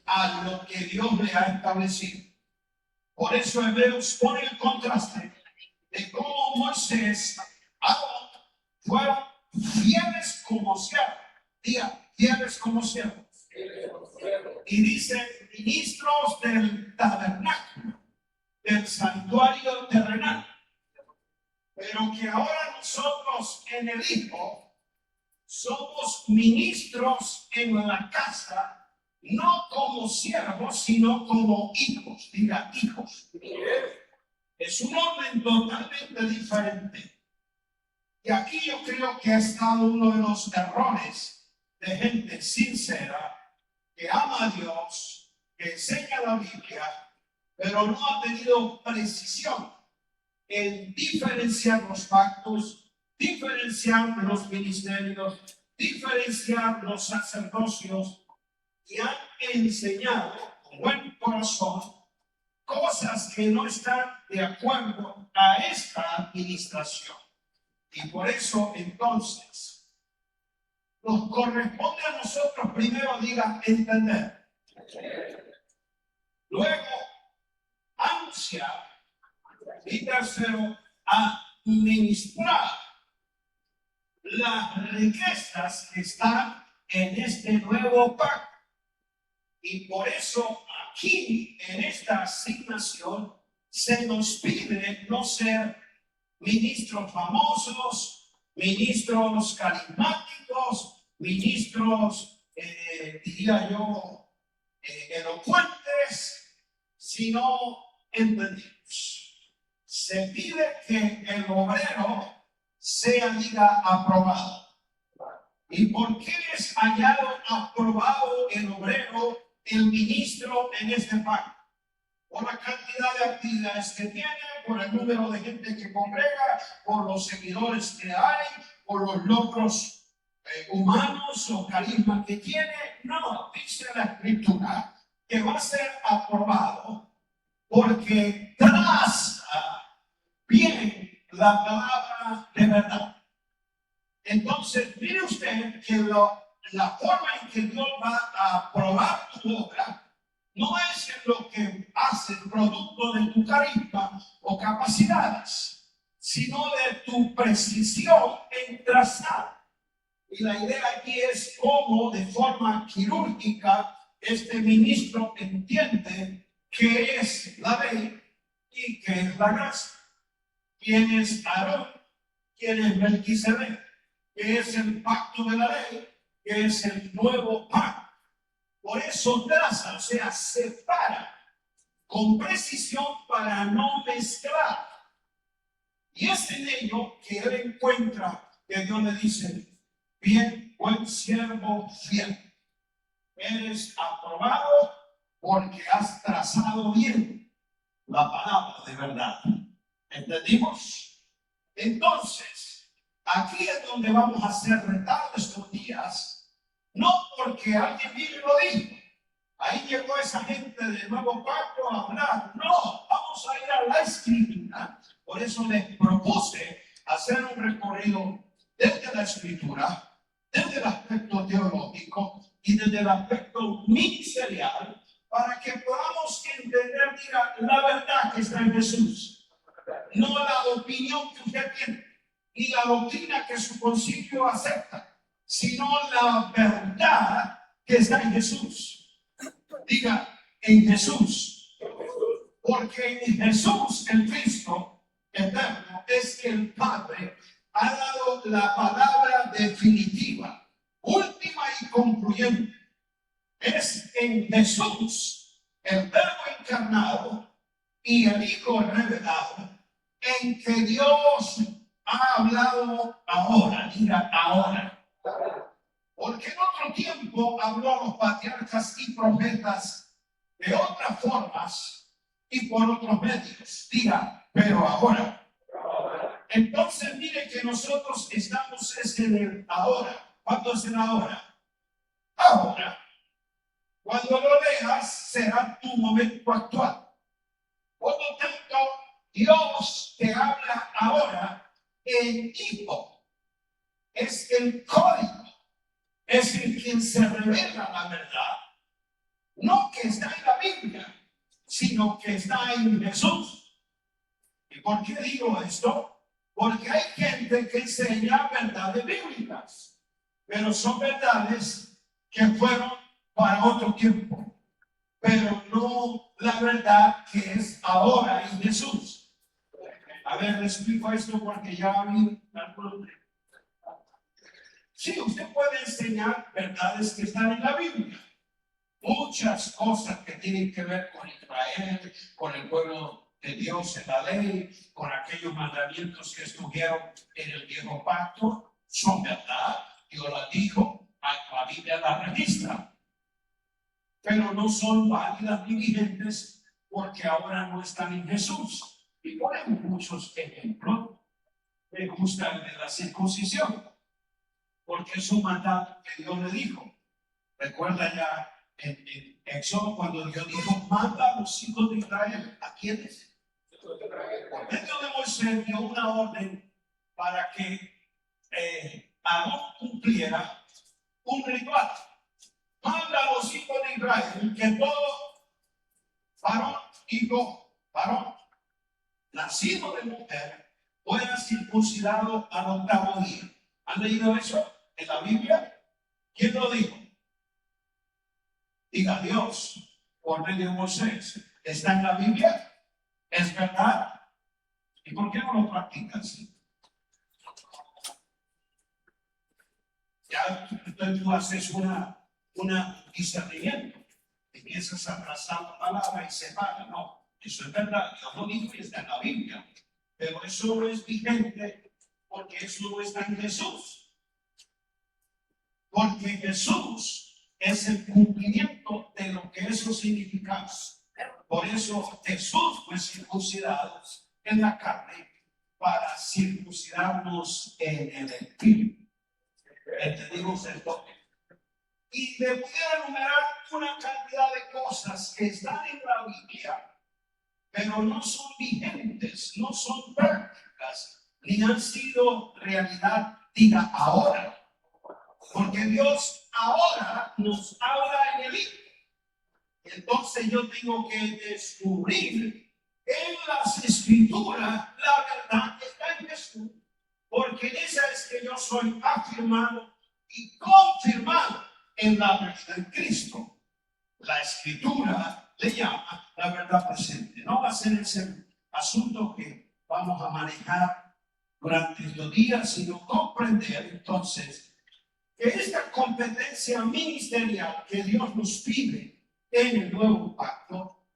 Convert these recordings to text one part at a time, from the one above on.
a lo que Dios le ha establecido. Por eso Hebreos pone el contraste de cómo Moisés, Aarón, fueron fieles como siervos. Diga, fieles como siervos. Y dice, ministros del tabernáculo, del santuario terrenal. Pero que ahora nosotros en el Hijo somos ministros en la casa, no como siervos, sino como hijos. Diga, hijos. Es un orden totalmente diferente. Y aquí yo creo que ha estado uno de los errores de gente sincera que ama a Dios, que enseña la Biblia, pero no ha tenido precisión en diferenciar los pactos, diferenciar los ministerios, diferenciar los sacerdocios, y han enseñado con buen corazón cosas que no están de acuerdo a esta administración. Y por eso entonces nos corresponde a nosotros primero, diga, entender. Luego, anunciar. Y tercero, administrar las riquezas que están en este nuevo pacto. Y por eso aquí, en esta asignación, se nos pide no ser ministros famosos, ministros carismáticos, ministros, diría yo, elocuentes, sino entendidos. Se pide que el obrero sea, diga, aprobado. ¿Y por qué es hallado aprobado el obrero, el ministro en este pacto? Por la cantidad de actividades que tiene, por el número de gente que congrega, por los seguidores que hay, por los logros humanos o carisma que tiene. No, dice la Escritura que va a ser aprobado porque traza bien la palabra de verdad. Entonces, mire usted que la forma en que Dios va a aprobar tu obra no es en lo que hace producto de tu carisma o capacidades, sino de tu precisión en trazar. Y la idea aquí es cómo de forma quirúrgica este ministro entiende qué es la ley y qué es la gracia. ¿Quién es Aarón? ¿Quién es Melquisedec? ¿Qué es el pacto de la ley? ¿Qué es el nuevo pacto? Por eso traza, o sea, separa con precisión para no mezclar. Y es en ello que él encuentra que Dios le dice, bien, buen siervo fiel, eres aprobado porque has trazado bien la palabra de verdad. ¿Entendimos? Entonces, aquí es donde vamos a ser retados estos días. No porque alguien vino y lo dijo. Ahí llegó esa gente del nuevo pacto a hablar. No, vamos a ir a la Escritura. Por eso les propuse hacer un recorrido desde la Escritura, desde el aspecto teológico y desde el aspecto ministerial, para que podamos entender, mira, la verdad que está en Jesús. No la opinión que usted tiene, ni la doctrina que su concilio acepta, sino la verdad que está en Jesús. Diga, en Jesús. Porque en Jesús, el Cristo eterno, es que el Padre ha dado la palabra definitiva, última y concluyente. Es en Jesús, el Verbo encarnado y el Hijo revelado, en que Dios ha hablado ahora. Diga, ahora. Porque en otro tiempo habló a los patriarcas y profetas de otras formas y por otros medios. Diga, pero ahora. Entonces mire que nosotros estamos en el ahora. ¿Cuándo es el ahora? Ahora. Cuando lo leas será tu momento actual. Por lo tanto, Dios te habla ahora en Hijo. Es el código. Es el quien se revela la verdad. No que está en la Biblia, sino que está en Jesús. ¿Y por qué digo esto? Porque hay gente que enseña verdades bíblicas, pero son verdades que fueron para otro tiempo, pero no la verdad que es ahora en Jesús. A ver, les explico esto porque ya vi algunos. Sí, usted puede enseñar verdades que están en la Biblia. Muchas cosas que tienen que ver con Israel, con el pueblo de Dios en la ley, con aquellos mandamientos que estuvieron en el viejo pacto, son verdad. Dios las dijo, la Biblia las registra. Pero no son válidas ni vigentes porque ahora no están en Jesús. Y ponemos muchos ejemplos. Me gusta el de la circuncisión, porque es un mandato que Dios le dijo. Recuerda ya en Éxodo cuando Dios dijo, manda a los hijos de Israel. ¿A quiénes? Por medio de Moisés dio una orden para que Aarón cumpliera un ritual. Manda a los hijos de Israel que todo varón nacido de mujer fuera circuncidado al 8º día. ¿Han leído eso en la Biblia? ¿Quién lo dijo? Diga Dios por medio de Moisés. ¿Está en la Biblia? ¿Es verdad? ¿Y por qué no lo practicas? Ya tú haces una discernimiento. Empiezas a abrazar la palabra y se para. No, eso es verdad. Dios lo dijo y está en la Biblia. Pero eso no es vigente porque eso no está en Jesús. Porque Jesús es el cumplimiento de lo que eso significa. Por eso Jesús fue circuncidado en la carne para circuncidarnos en el espíritu. ¿Entendimos esto? Y le pudiera enumerar una cantidad de cosas que están en la Biblia, pero no son vigentes, no son prácticas, ni han sido realidad, diga ahora. Porque Dios ahora nos habla en el libro. Entonces yo tengo que descubrir en las escrituras la verdad que está en Jesús. Porque en esa es que yo soy afirmado y confirmado en la verdad de Cristo. La escritura le llama la verdad presente. No va a ser ese asunto que vamos a manejar durante los días, sino comprender entonces que esta competencia ministerial que Dios nos pide en el nuevo pacto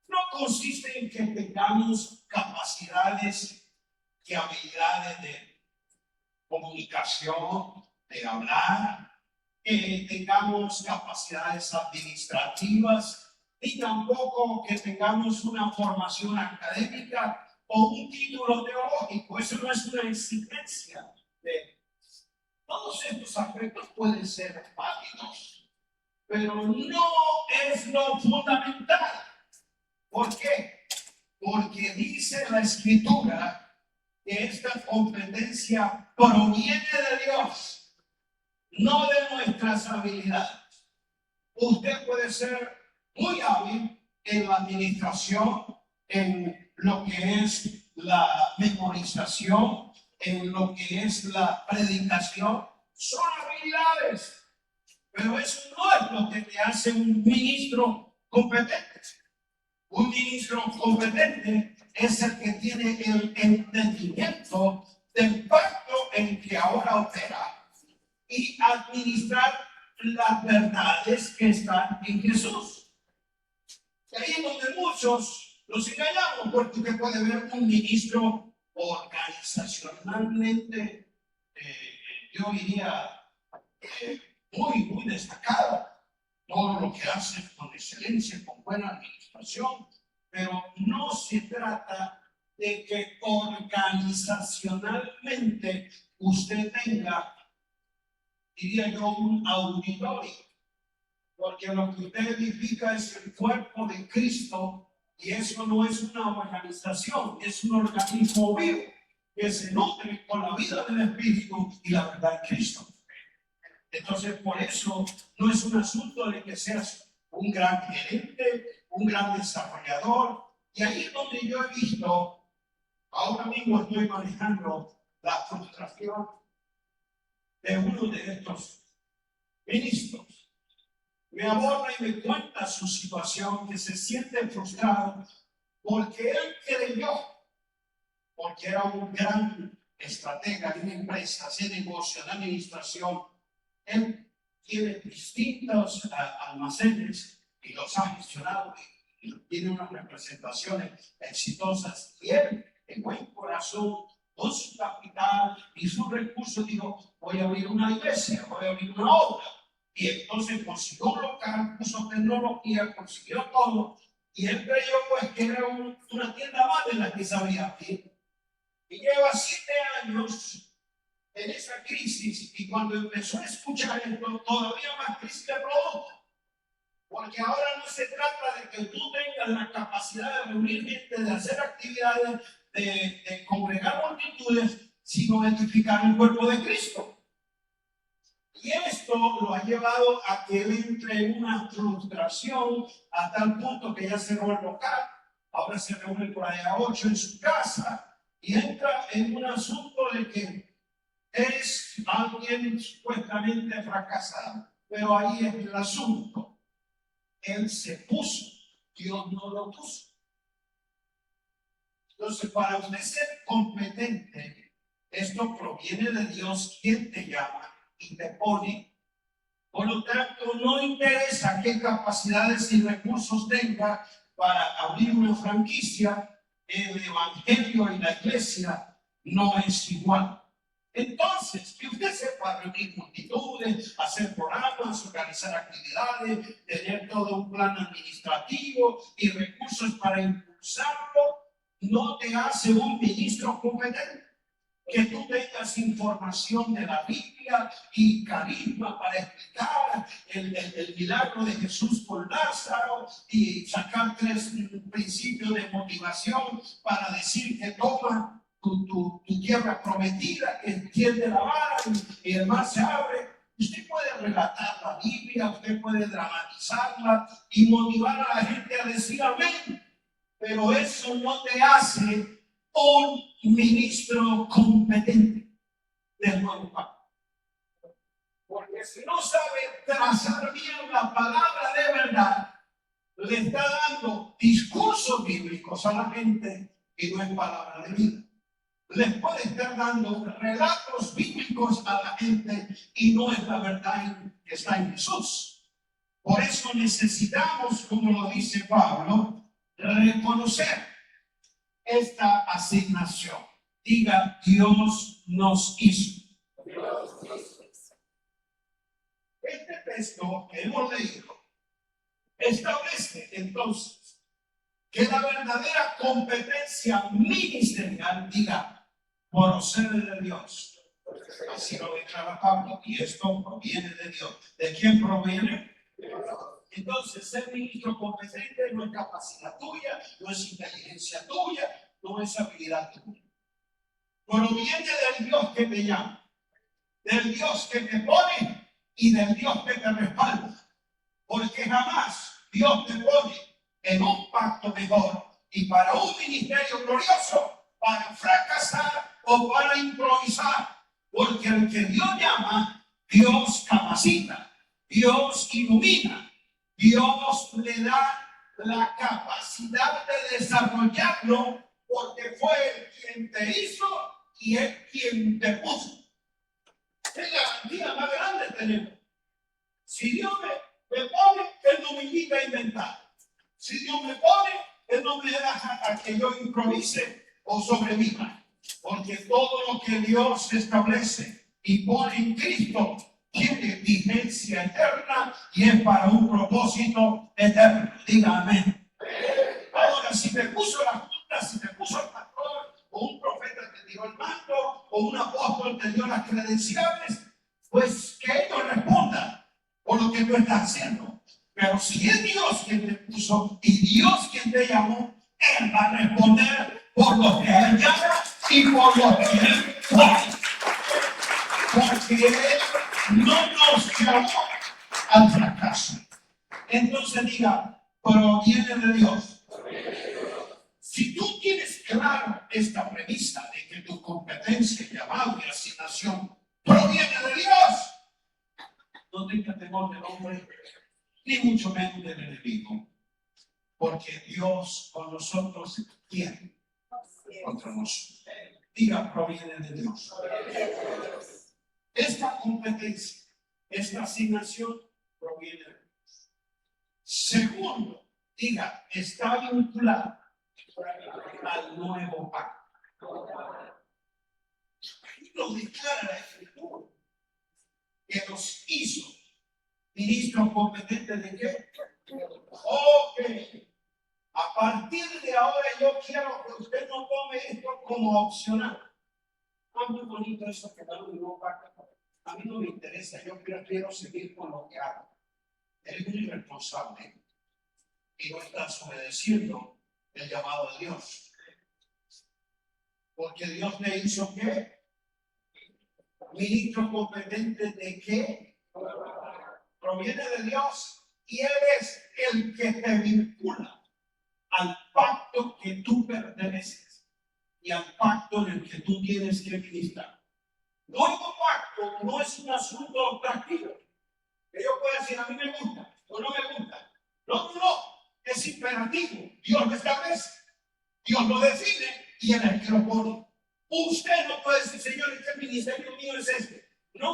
no consiste en que tengamos capacidades y habilidades de comunicación, de hablar, que tengamos capacidades administrativas, ni tampoco que tengamos una formación académica o un título teológico. Eso no es una exigencia. Todos estos aspectos pueden ser válidos, pero no es lo fundamental. ¿Por qué? Porque dice la Escritura que esta competencia proviene de Dios, no de nuestras habilidades. Usted puede ser muy hábil en la administración, en lo que es la memorización, en lo que es la predicación. Son habilidades, pero eso no es lo que te hace un ministro competente. Un ministro competente es el que tiene el entendimiento del pacto en que ahora opera y administrar las verdades que están en Jesús. Y ahí es donde muchos nos engañamos, porque usted puede ver un ministro organizacionalmente, yo diría, muy destacado. Todo lo que hace con excelencia, con buena administración, pero no se trata de que organizacionalmente usted tenga, diría yo, un auditorio, porque lo que usted edifica es el cuerpo de Cristo y eso no es una organización, es un organismo vivo que se nutre con la vida del Espíritu y la verdad de Cristo. Entonces, por eso no es un asunto de que seas un gran gerente, un gran desarrollador. Y ahí es donde yo he visto, ahora mismo estoy manejando la frustración de uno de estos ministros. Me aborda y me cuenta su situación, que se siente frustrado porque él creyó, porque era un gran estratega de una empresa, hace negocio, de administración. Él tiene distintos almacenes y los ha gestionado y tiene unas representaciones exitosas. Y él, en buen corazón, con su capital y sus recursos, dijo: voy a abrir una iglesia, voy a abrir una obra. Y entonces consiguió un local, puso tecnología, consiguió todo. Y él creyó pues que era una tienda más de la que sabía abrir. Y lleva 7 años en esa crisis, y cuando empezó a escuchar esto, todavía más crisis de producto. Porque ahora no se trata de que tú tengas la capacidad de reunir gente, de hacer actividades, de congregar multitudes, sino edificar el cuerpo de Cristo. Y esto lo ha llevado a que él entre en una frustración a tal punto que ya cerró el local. Ahora se reúne por allá a 8 en su casa y entra en un asunto de que es alguien supuestamente fracasado. Pero ahí es el asunto. Él se puso, Dios no lo puso. Entonces, para usted ser competente, esto proviene de Dios, quien te llama y te pone. Por lo tanto, no interesa qué capacidades y recursos tenga para abrir una franquicia, el evangelio y la iglesia no es igual. Entonces, que usted sepa reunir multitudes, hacer programas, organizar actividades, tener todo un plan administrativo y recursos para impulsarlo, no te hace un ministro competente. Que tú tengas información de la Biblia y carisma para explicar el milagro de Jesús con Lázaro y sacar 3 principios de motivación para decir que toma tu tierra prometida, que tiende la vara y el mar se abre. Usted puede relatar la Biblia, usted puede dramatizarla y motivar a la gente a decir amén, pero eso no te hace un ministro competente del nuevo pacto. Porque si no sabe trazar bien la palabra de verdad, le está dando discursos bíblicos a la gente y no es palabra de vida. Les puede estar dando relatos bíblicos a la gente y no es la verdad que está en Jesús. Por eso necesitamos, como lo dice Pablo, reconocer esta asignación. Diga: Dios nos hizo. Este texto que hemos leído establece entonces que la verdadera competencia ministerial, diga, procede de Dios. Así lo declara Pablo, y esto proviene de Dios. ¿De quién proviene? Entonces, ser ministro competente no es capacidad tuya, no es inteligencia tuya, no es habilidad tuya. Proviene del Dios que te llama, del Dios que te pone y del Dios que te respalda. Porque jamás Dios te pone en un pacto mejor y para un ministerio glorioso, para fracasar o para improvisar. Porque el que Dios llama, Dios capacita, Dios ilumina. Dios le da la capacidad de desarrollarlo porque fue Él quien te hizo y es quien te puso. ¿Qué garantía más grande tenemos? Si Dios me pone, Él no me invita a inventar. Si Dios me pone, Él no me deja a que yo improvise o sobreviva. Porque todo lo que Dios establece y pone en Cristo tiene vigencia eterna y es para un propósito eterno. Diga amén. Ahora, si te puso la junta, si te puso el pastor, o un profeta te dio el mando, o un apóstol te dio las credenciales, pues que ellos respondan por lo que tú estás haciendo. Pero si es Dios quien te puso y Dios quien te llamó, Él va a responder por lo que Él llama y por lo que Él pone. Porque Él no nos llamó al fracaso. Entonces diga, proviene de Dios. Si tú tienes claro esta premisa de que tu competencia, llamado y asignación proviene de Dios, no tengas temor del hombre, ni mucho menos del enemigo, porque Dios con nosotros tiene contra nosotros. Diga, proviene de Dios. Esta competencia, esta asignación proviene de Dios. Segundo, diga, está vinculada al nuevo pacto. Lo declara la Escritura, que nos hizo ministros competentes de qué. Ok, a partir de ahora yo quiero que usted no tome esto como opcional. Ah, muy bonito eso que da un nuevo pacto. A mí no me interesa, yo quiero seguir con lo que hago. Eres un irresponsable y no estás obedeciendo el llamado de Dios. Porque Dios le hizo ¿qué? Ministro competente de qué? Proviene de Dios y Él es el que te vincula al pacto que tú perteneces y al pacto en el que tú tienes que ministrar. Nuevo pacto no es un asunto atractivo, que yo pueda decir a mí me gusta o no me gusta. No, es imperativo. Dios lo establece, Dios lo define y Él es el que lo pone. Usted no puede decir, Señor, ¿qué ministerio mío es este? No,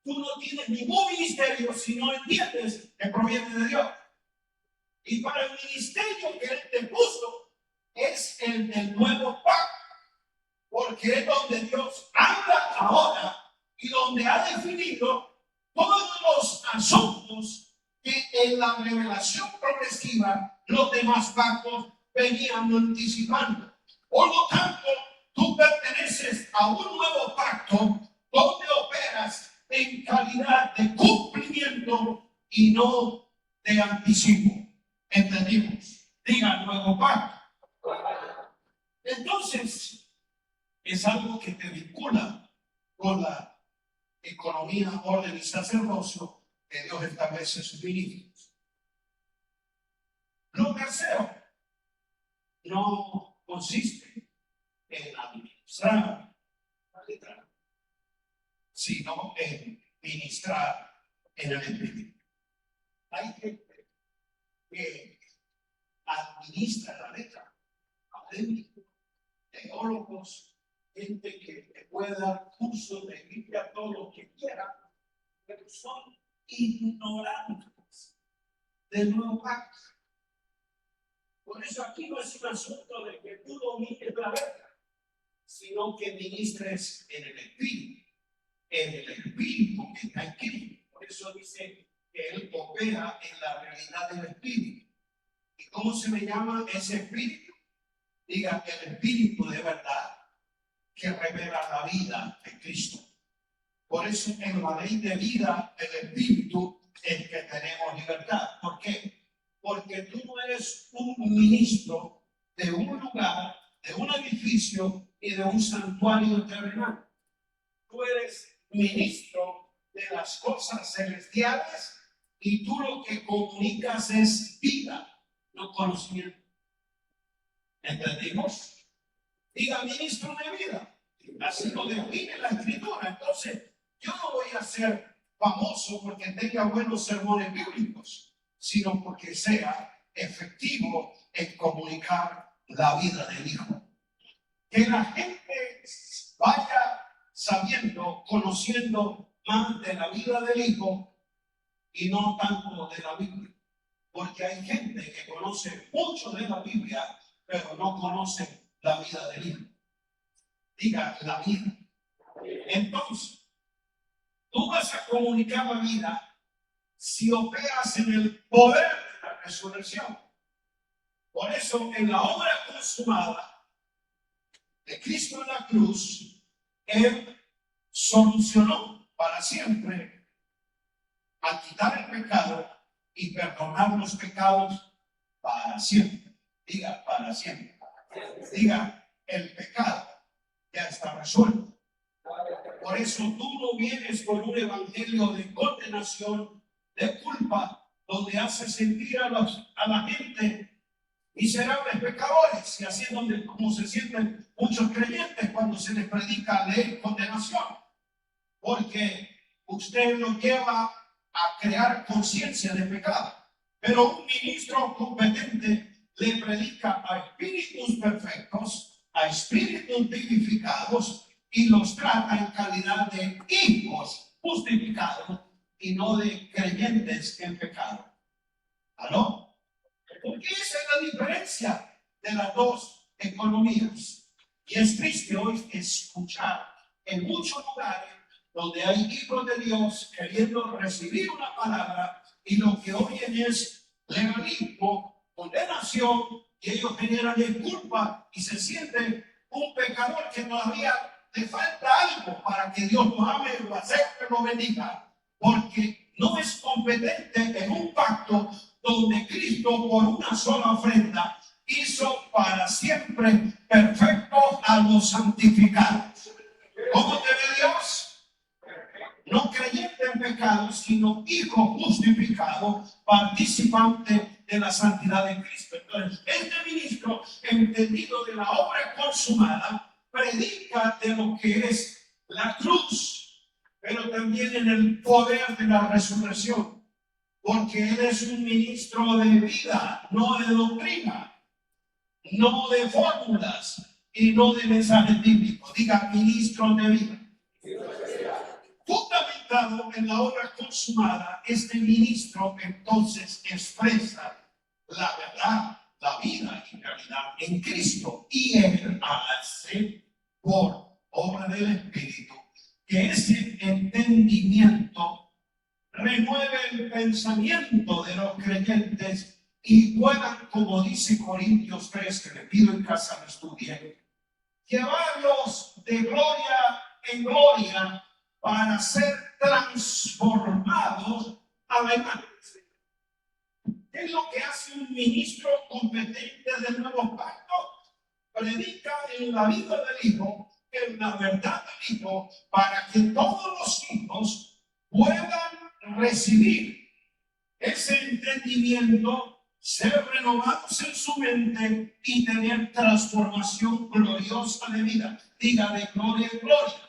tú no tienes ningún ministerio si no entiendes que proviene de Dios. Y para el ministerio que Él te puso es el del nuevo pacto, porque es donde Dios habla ahora y donde ha definido todos los asuntos que en la revelación progresiva los demás pactos venían anticipando. Por lo tanto, tú perteneces a un nuevo pacto donde operas en calidad de cumplimiento y no de anticipo. ¿Entendimos? Diga nuevo pacto. Entonces, es algo que te vincula con la economía, orden y sacerdocio que Dios establece en sus ministros. Lo tercero, no consiste en administrar la letra, sino en ministrar en el espíritu. Hay gente que administra la letra, académicos, teólogos, gente que te puede dar cursos de Biblia, todo lo que quiera, pero son ignorantes del nuevo pacto. Por eso aquí no es un asunto de que tú domines la letra, sino que ministres en el espíritu que está en Cristo. Por eso dice que Él opera en la realidad del espíritu. ¿Y cómo se le llama ese espíritu? Diga, el espíritu de verdad que revela la vida de Cristo. Por eso en la ley de vida del espíritu es que tenemos libertad. ¿Por qué? Porque tú no eres un ministro de un lugar, de un edificio y de un santuario terrenal. Tú eres ministro de las cosas celestiales y tú lo que comunicas es vida, no conocimiento. ¿Entendimos? Diga ministro de vida. Así lo define la Escritura. Entonces, yo no voy a ser famoso porque tenga buenos sermones bíblicos, sino porque sea efectivo en comunicar la vida del Hijo. Que la gente vaya sabiendo, conociendo más de la vida del Hijo y no tanto de la Biblia. Porque hay gente que conoce mucho de la Biblia, pero no conoce la vida del Hijo. Diga la vida. Entonces, tú vas a comunicar la vida si operas en el poder de la resurrección. Por eso, en la obra consumada de Cristo en la cruz, Él solucionó para siempre al quitar el pecado y perdonar los pecados para siempre. Diga, para siempre. Diga, el pecado ya está resuelto. Por eso tú no vienes con un evangelio de condenación, de culpa, donde hace sentir a la gente miserables pecadores, y así es donde como se sienten muchos creyentes cuando se les predica ley condenación, porque usted lo lleva a crear conciencia de pecado. Pero un ministro competente le predica a espíritus perfectos, a espíritus vivificados, y los trata en calidad de hijos justificados y no de creyentes en pecado. ¿Aló? Porque esa es la diferencia de las dos economías. Y es triste hoy escuchar en muchos lugares donde hay hijos de Dios queriendo recibir una palabra y lo que oyen es legalismo, condenación, y ellos generan culpa y se sienten un pecador que todavía le falta algo para que Dios lo ame, lo acepte, lo bendiga, porque no es competente en un pacto donde Cristo por una sola ofrenda hizo para siempre perfecto a los santificados. ¿Cómo te ve Dios? No creyente en pecado, sino hijo justificado, participante de la santidad de Cristo. Entonces, este ministro, entendido de la obra consumada, predica de lo que es la cruz, pero también en el poder de la resurrección, porque él es un ministro de vida, no de doctrina, no de fórmulas y no de mensajes bíblicos. Diga, ministro de vida. Fundamentado en la obra consumada, este ministro entonces expresa la verdad, la vida y realidad en Cristo, y él hace por obra del Espíritu que ese entendimiento renueve el pensamiento de los creyentes y puedan, como dice Corintios 3, que le pido en casa lo estudien, llevarlos de gloria en gloria para ser transformados a la imagen. ¿Qué es lo que hace un ministro competente del nuevo pacto? Predica en la vida del Hijo, en la verdad del Hijo, para que todos los hijos puedan recibir ese entendimiento, ser renovados en su mente y tener transformación gloriosa de vida. Diga, de gloria en gloria.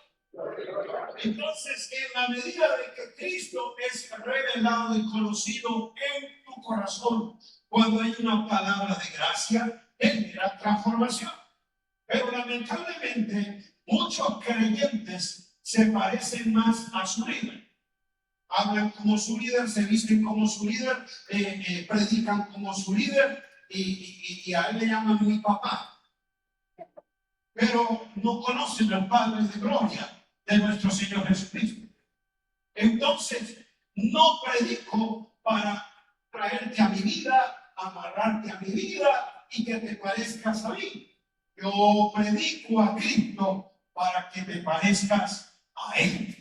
Entonces, en la medida de que Cristo es revelado y conocido en tu corazón, cuando hay una palabra de gracia, genera transformación. Pero lamentablemente, muchos creyentes se parecen más a su líder. Hablan como su líder, se visten como su líder, predican como su líder, y a él le llaman mi papá. Pero no conocen al Padre de gloria de nuestro Señor Jesucristo. Entonces, no predico para traerte a mi vida, amarrarte a mi vida y que te parezcas a mí. Yo predico a Cristo para que te parezcas a Él,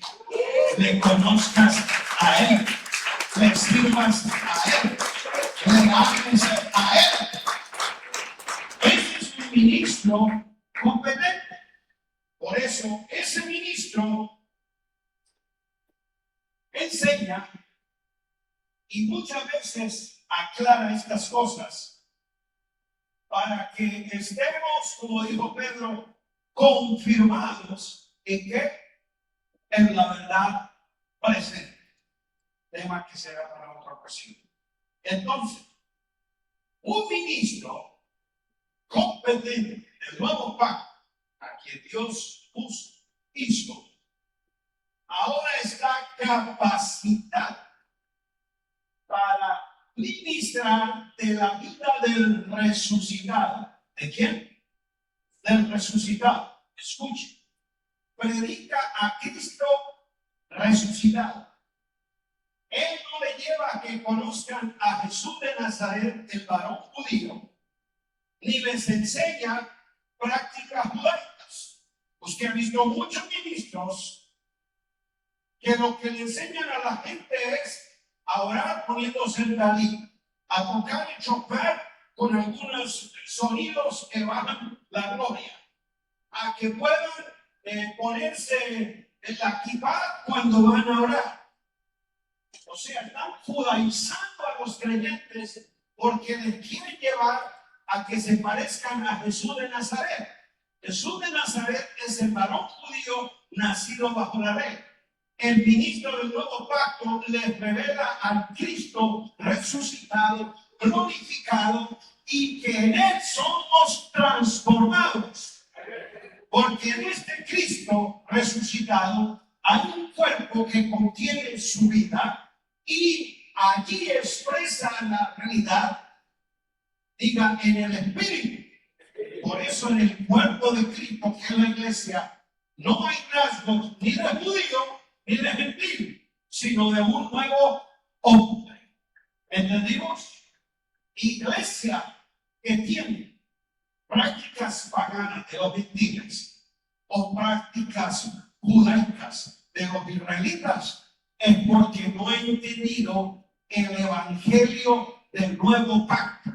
le conozcas a Él, le sirvas a Él, le ames a Él. Ese es un ministro competente. Por eso, ese ministro enseña y muchas veces aclara estas cosas para que estemos, como dijo Pedro, confirmados en que en la verdad presente. Tema que será para otra ocasión. Entonces, un ministro competente del nuevo pacto, a quien Dios hizo, ahora está capacitado para ministrar de la vida del resucitado. ¿De quién? Del resucitado. Escuche. Predica a Cristo resucitado. Él no le lleva a que conozcan a Jesús de Nazaret, el varón judío, ni les enseña prácticas judaicas. Usted ha visto muchos ministros que lo que le enseñan a la gente es a orar poniéndose el talí, a tocar el chofar con algunos sonidos que bajan la gloria, a que puedan ponerse en la kipá cuando van a orar. O sea, están judaizando a los creyentes porque les quieren llevar a que se parezcan a Jesús de Nazaret. Jesús de Nazaret es el varón judío nacido bajo la ley. El ministro del nuevo pacto les revela al Cristo resucitado, glorificado, y que en él somos transformados. Porque en este Cristo resucitado hay un cuerpo que contiene su vida y allí expresa la realidad, diga, en el espíritu. Por eso en el cuerpo de Cristo, que es la iglesia, no hay rasgos ni de judío ni de gentil, sino de un nuevo hombre. ¿Entendimos? Iglesia que tiene prácticas paganas de los gentiles o prácticas judaicas de los israelitas es porque no ha entendido el evangelio del nuevo pacto.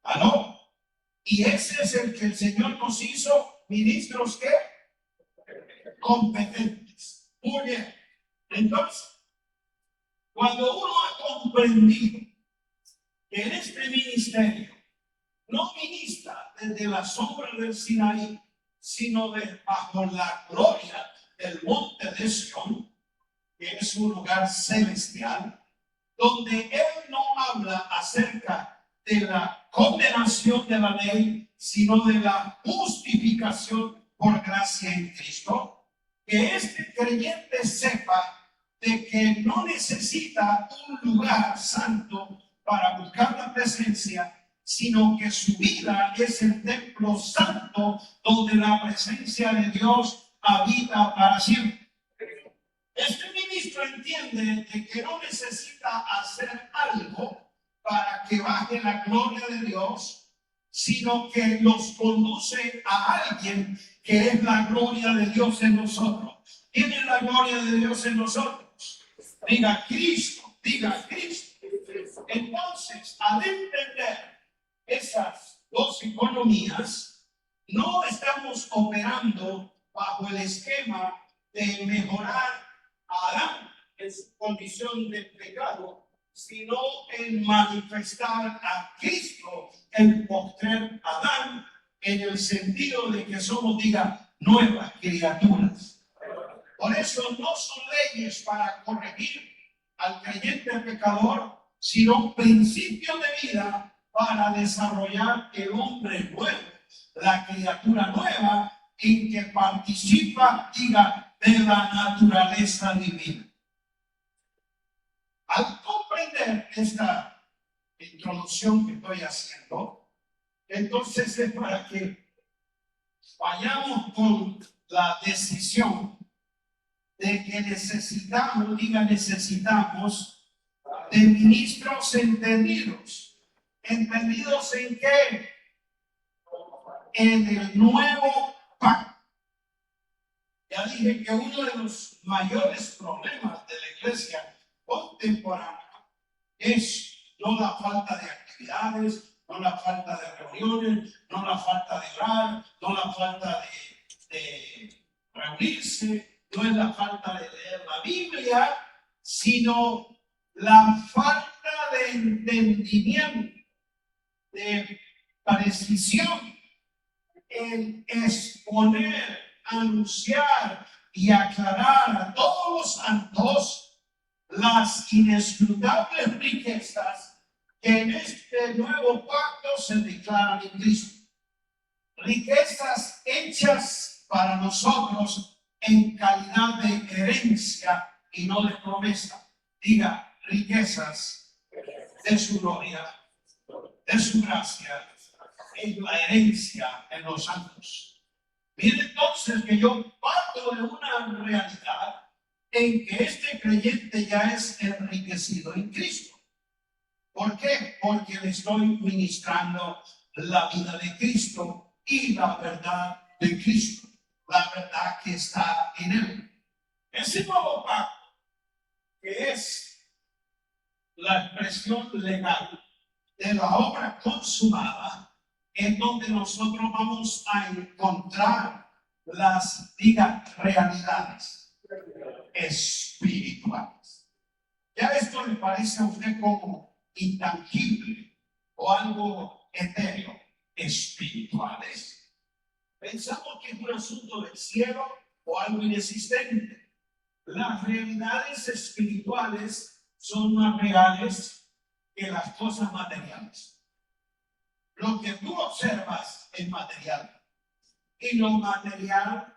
¿Aló? Y ese es el que el Señor nos hizo ministros que competentes. Muy bien. Entonces, cuando uno ha comprendido que en este ministerio no ministra desde la sombra del Sinaí, sino bajo la gloria del monte de Sión, que es un lugar celestial, donde él no habla acerca de la condenación de la ley, sino de la justificación por gracia en Cristo. Que este creyente sepa de que no necesita un lugar santo para buscar la presencia, sino que su vida es el templo santo donde la presencia de Dios habita para siempre. Este ministro entiende de que no necesita hacer algo para que baje la gloria de Dios, sino que los conduce a alguien que es la gloria de Dios en nosotros. ¿Quién es la gloria de Dios en nosotros? Diga Cristo, diga Cristo. Entonces, al entender esas dos economías, no estamos operando bajo el esquema de mejorar a Adán en su condición de pecado, sino en manifestar a Cristo, el postrer Adán, en el sentido de que somos, diga, nuevas criaturas. Por eso no son leyes para corregir al creyente pecador, sino principios de vida para desarrollar el hombre nuevo, la criatura nueva en que participa, diga, de la naturaleza divina. Al comprender esta introducción que estoy haciendo, entonces es para que vayamos con la decisión de que necesitamos, diga necesitamos, de ministros entendidos. ¿Entendidos en qué? En el nuevo pacto. Ya dije que uno de los mayores problemas de la iglesia contemporánea es no la falta de actividades, no la falta de reuniones, no la falta de orar, no la falta de reunirse, no es la falta de leer la Biblia, sino la falta de entendimiento, de precisión en exponer, anunciar y aclarar a todos los santos las inescrutables riquezas que en este nuevo pacto se declaran en Cristo. Riquezas hechas para nosotros en calidad de herencia y no de promesa. Diga, riquezas de su gloria, de su gracia, es la herencia en los santos. Mire entonces que yo parto de una realidad en que este creyente ya es enriquecido en Cristo. ¿Por qué? Porque le estoy ministrando la vida de Cristo y la verdad de Cristo, la verdad que está en él. Ese nuevo pacto, que es la expresión legal de la obra consumada, en donde nosotros vamos a encontrar las, diga, realidades espirituales. Ya esto le parece a usted como intangible o algo etéreo, espirituales. Pensamos que es un asunto del cielo o algo inexistente. Las realidades espirituales son más reales que las cosas materiales. Lo que tú observas es material y lo material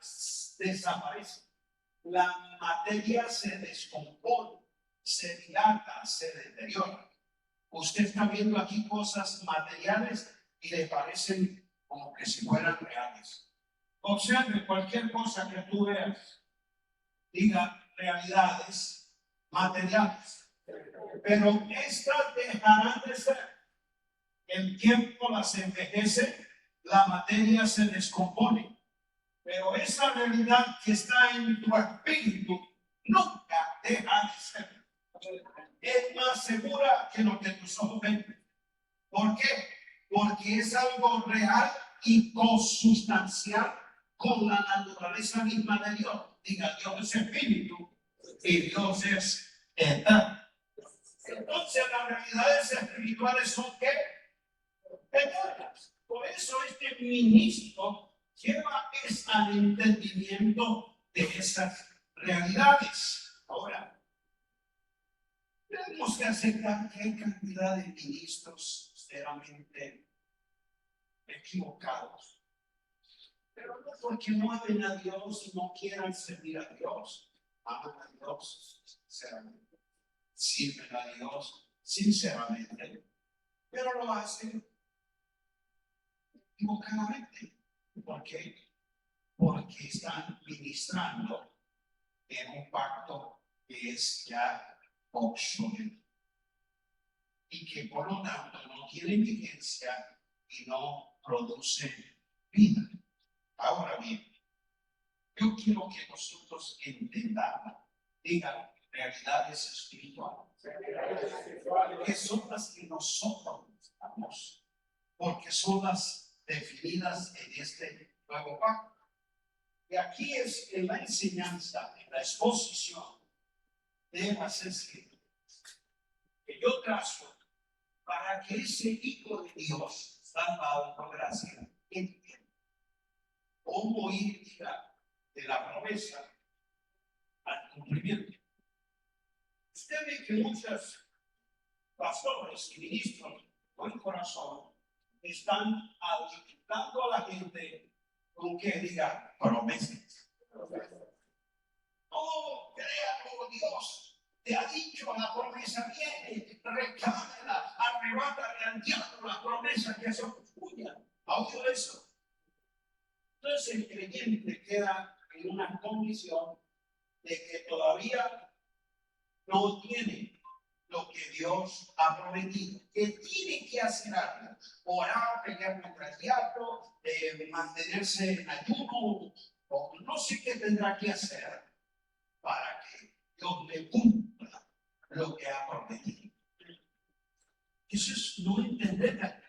desaparece. La materia se descompone, se dilata, se deteriora. Usted está viendo aquí cosas materiales y le parecen como que si fueran reales. Observe cualquier cosa que tú veas, diga realidades materiales, pero estas dejarán de ser. El tiempo las envejece, la materia se descompone, pero esa realidad que está en tu espíritu nunca deja de ser. Es más segura que lo que tus ojos ven. ¿Por qué? Porque es algo real y consustancial con la naturaleza misma de Dios. Diga, Dios es espíritu y Dios es eterno. Entonces las realidades espirituales son ¿qué? Eternas. Por eso este ministro lleva al entendimiento de esas realidades. Ahora, tenemos que aceptar que hay cantidad de ministros sinceramente equivocados. Pero no porque no amen a Dios y no quieran servir a Dios. Aman a Dios sinceramente. Sirven a Dios sinceramente. Pero lo hacen equivocadamente. ¿Por qué? Porque están ministrando en un pacto que es ya obsoleto y que por lo tanto no tiene vigencia y no produce vida. Ahora bien, yo quiero que nosotros entendamos, digan, realidades espirituales, que son las que nosotros necesitamos, porque son las definidas en este nuevo pacto. Y aquí es en la enseñanza, en la exposición de las escrituras, que yo trazo para que ese hijo de Dios, salvado por gracia, entienda cómo ir de la promesa al cumplimiento. Usted ve que muchos pastores y ministros con corazón están alimentando a la gente con que diga promesas. Oh, crea como Dios te ha dicho, la promesa viene, reclámela, arrebátale al diablo la promesa que son tuyas. ¿Ha oído eso? Entonces el creyente queda en una condición de que todavía no tiene lo que Dios ha prometido, que tiene que hacer algo, orar, pelear contra el diablo, mantenerse en ayuno, o no sé qué tendrá que hacer para que Dios le cumpla lo que ha prometido. Eso es no entender, ¿verdad?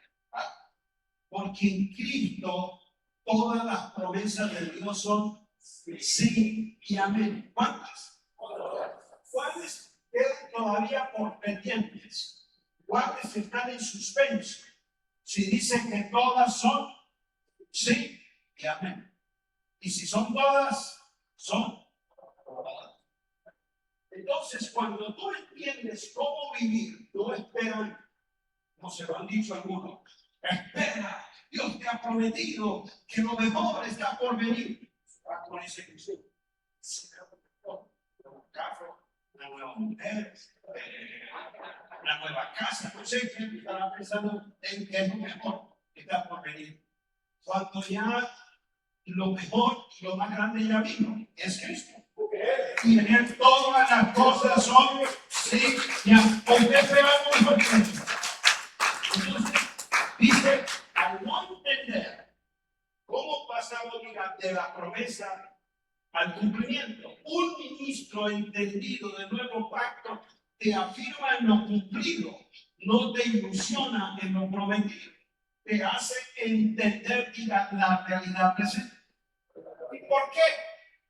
Porque en Cristo todas las promesas de Dios son sí y amén. ¿Cuántas? ¿Cuáles quedan todavía por pendientes? ¿Cuáles están en suspenso? Si dicen que todas son sí y amén. Y si son todas, son todas. Entonces, cuando tú entiendes cómo vivir, no esperan, como se lo han dicho algunos, espera, Dios te ha prometido que lo mejor está por venir. Con ese Jesús. Un carro, una nueva mujer, una nueva casa, no sé qué estará pensando en que es lo mejor que está por venir. Cuando ya lo mejor y lo más grande ya vino, es Cristo. Y en él todas las cosas son sí, ya. Usted esperamos por Cristo. Entonces, dice, al no entender cómo pasamos de la promesa al cumplimiento, un ministro entendido del nuevo pacto te afirma en lo cumplido, no te ilusiona en lo prometido, te hace entender la realidad presente. ¿Y por qué?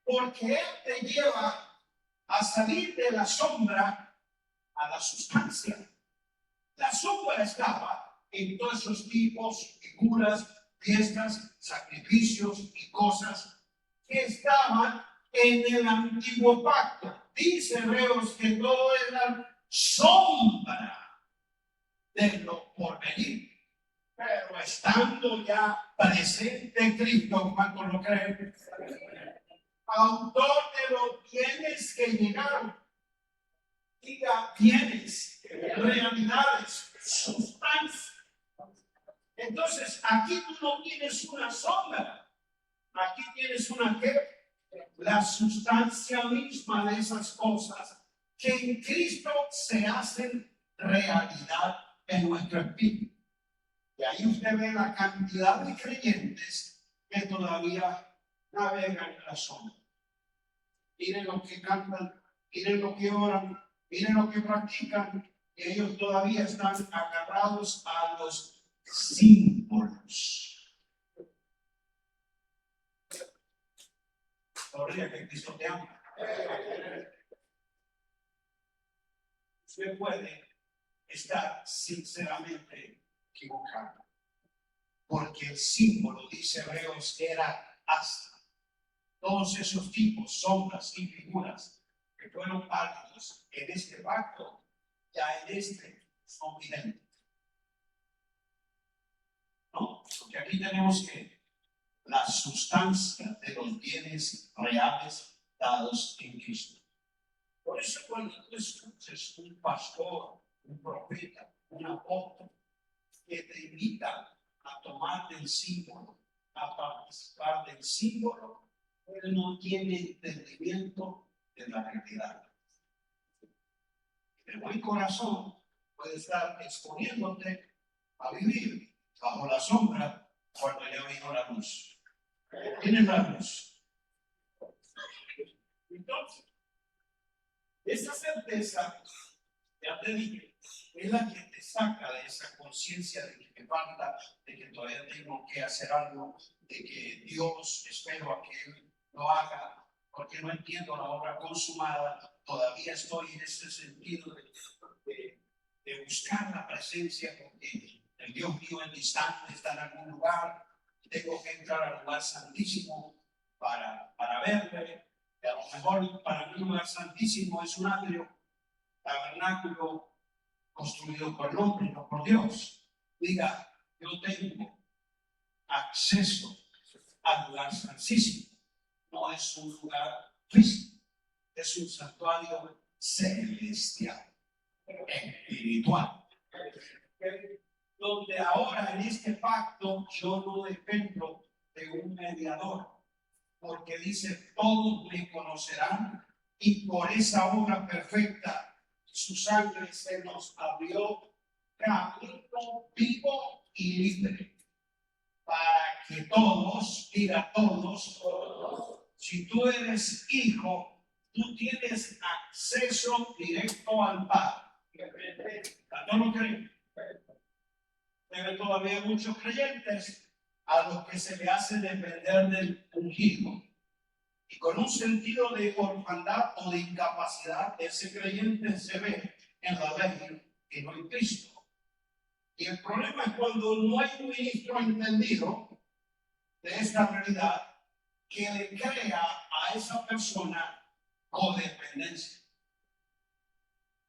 Porque él te lleva a salir de la sombra a la sustancia. La sombra estaba en todos esos tipos, figuras, fiestas, sacrificios y cosas que estaban en el antiguo pacto. Dice Hebreos que todo era sombra de lo por venir. Pero estando ya presente Cristo, ¿cuánto lo creen? Autor de los bienes que llegaron. Diga bienes, realidades, sustancia. Entonces, aquí tú no tienes una sombra. Aquí tienes una ¿qué? La sustancia misma de esas cosas que en Cristo se hacen realidad en nuestro espíritu. Y ahí usted ve la cantidad de creyentes que todavía navegan en la sombra. Miren lo que cantan, miren lo que oran, miren lo que practican, y ellos todavía están agarrados a los símbolos. Gloria que Cristo te ama. Usted puede estar sinceramente equivocado, porque el símbolo, dice Hebreos, era hasta todos esos tipos, sombras y figuras que fueron válidos en este pacto, ya en este son videntes. ¿No? Porque aquí tenemos que la sustancia de los bienes reales dados en Cristo. Por eso cuando tú escuches un pastor, un profeta, un apóstol que te invita a tomar del símbolo, a participar del símbolo, él no tiene entendimiento de la realidad. El buen corazón puede estar exponiéndote a vivir bajo la sombra cuando ya vino la luz. Tienes la luz. Entonces, esa certeza, ya te dije, es la que te saca de esa conciencia de que te falta, de que todavía tengo que hacer algo, de que Dios espero a que Él lo haga, porque no entiendo la obra consumada. Todavía estoy en ese sentido de buscar la presencia, porque el Dios mío es distante, está en algún lugar, tengo que entrar al lugar santísimo para verle. Y a lo mejor para mí un lugar santísimo es un atrio, tabernáculo construido por el hombre, no por Dios. Diga, yo tengo acceso al lugar santísimo. No es un lugar físico, es un santuario celestial, espiritual, donde ahora en este pacto yo no dependo de un mediador, porque dice, todos me conocerán, y por esa obra perfecta su sangre se nos abrió camino vivo y libre, para que todos, diga todos, si tú eres hijo, tú tienes acceso directo al Padre. ¿No lo creen? Pero todavía hay muchos creyentes a los que se le hace depender del ungido. Y con un sentido de orfandad o de incapacidad, ese creyente se ve en la ley y no en Cristo. Y el problema es cuando no hay un ministro entendido de esta realidad que le crea a esa persona codependencia.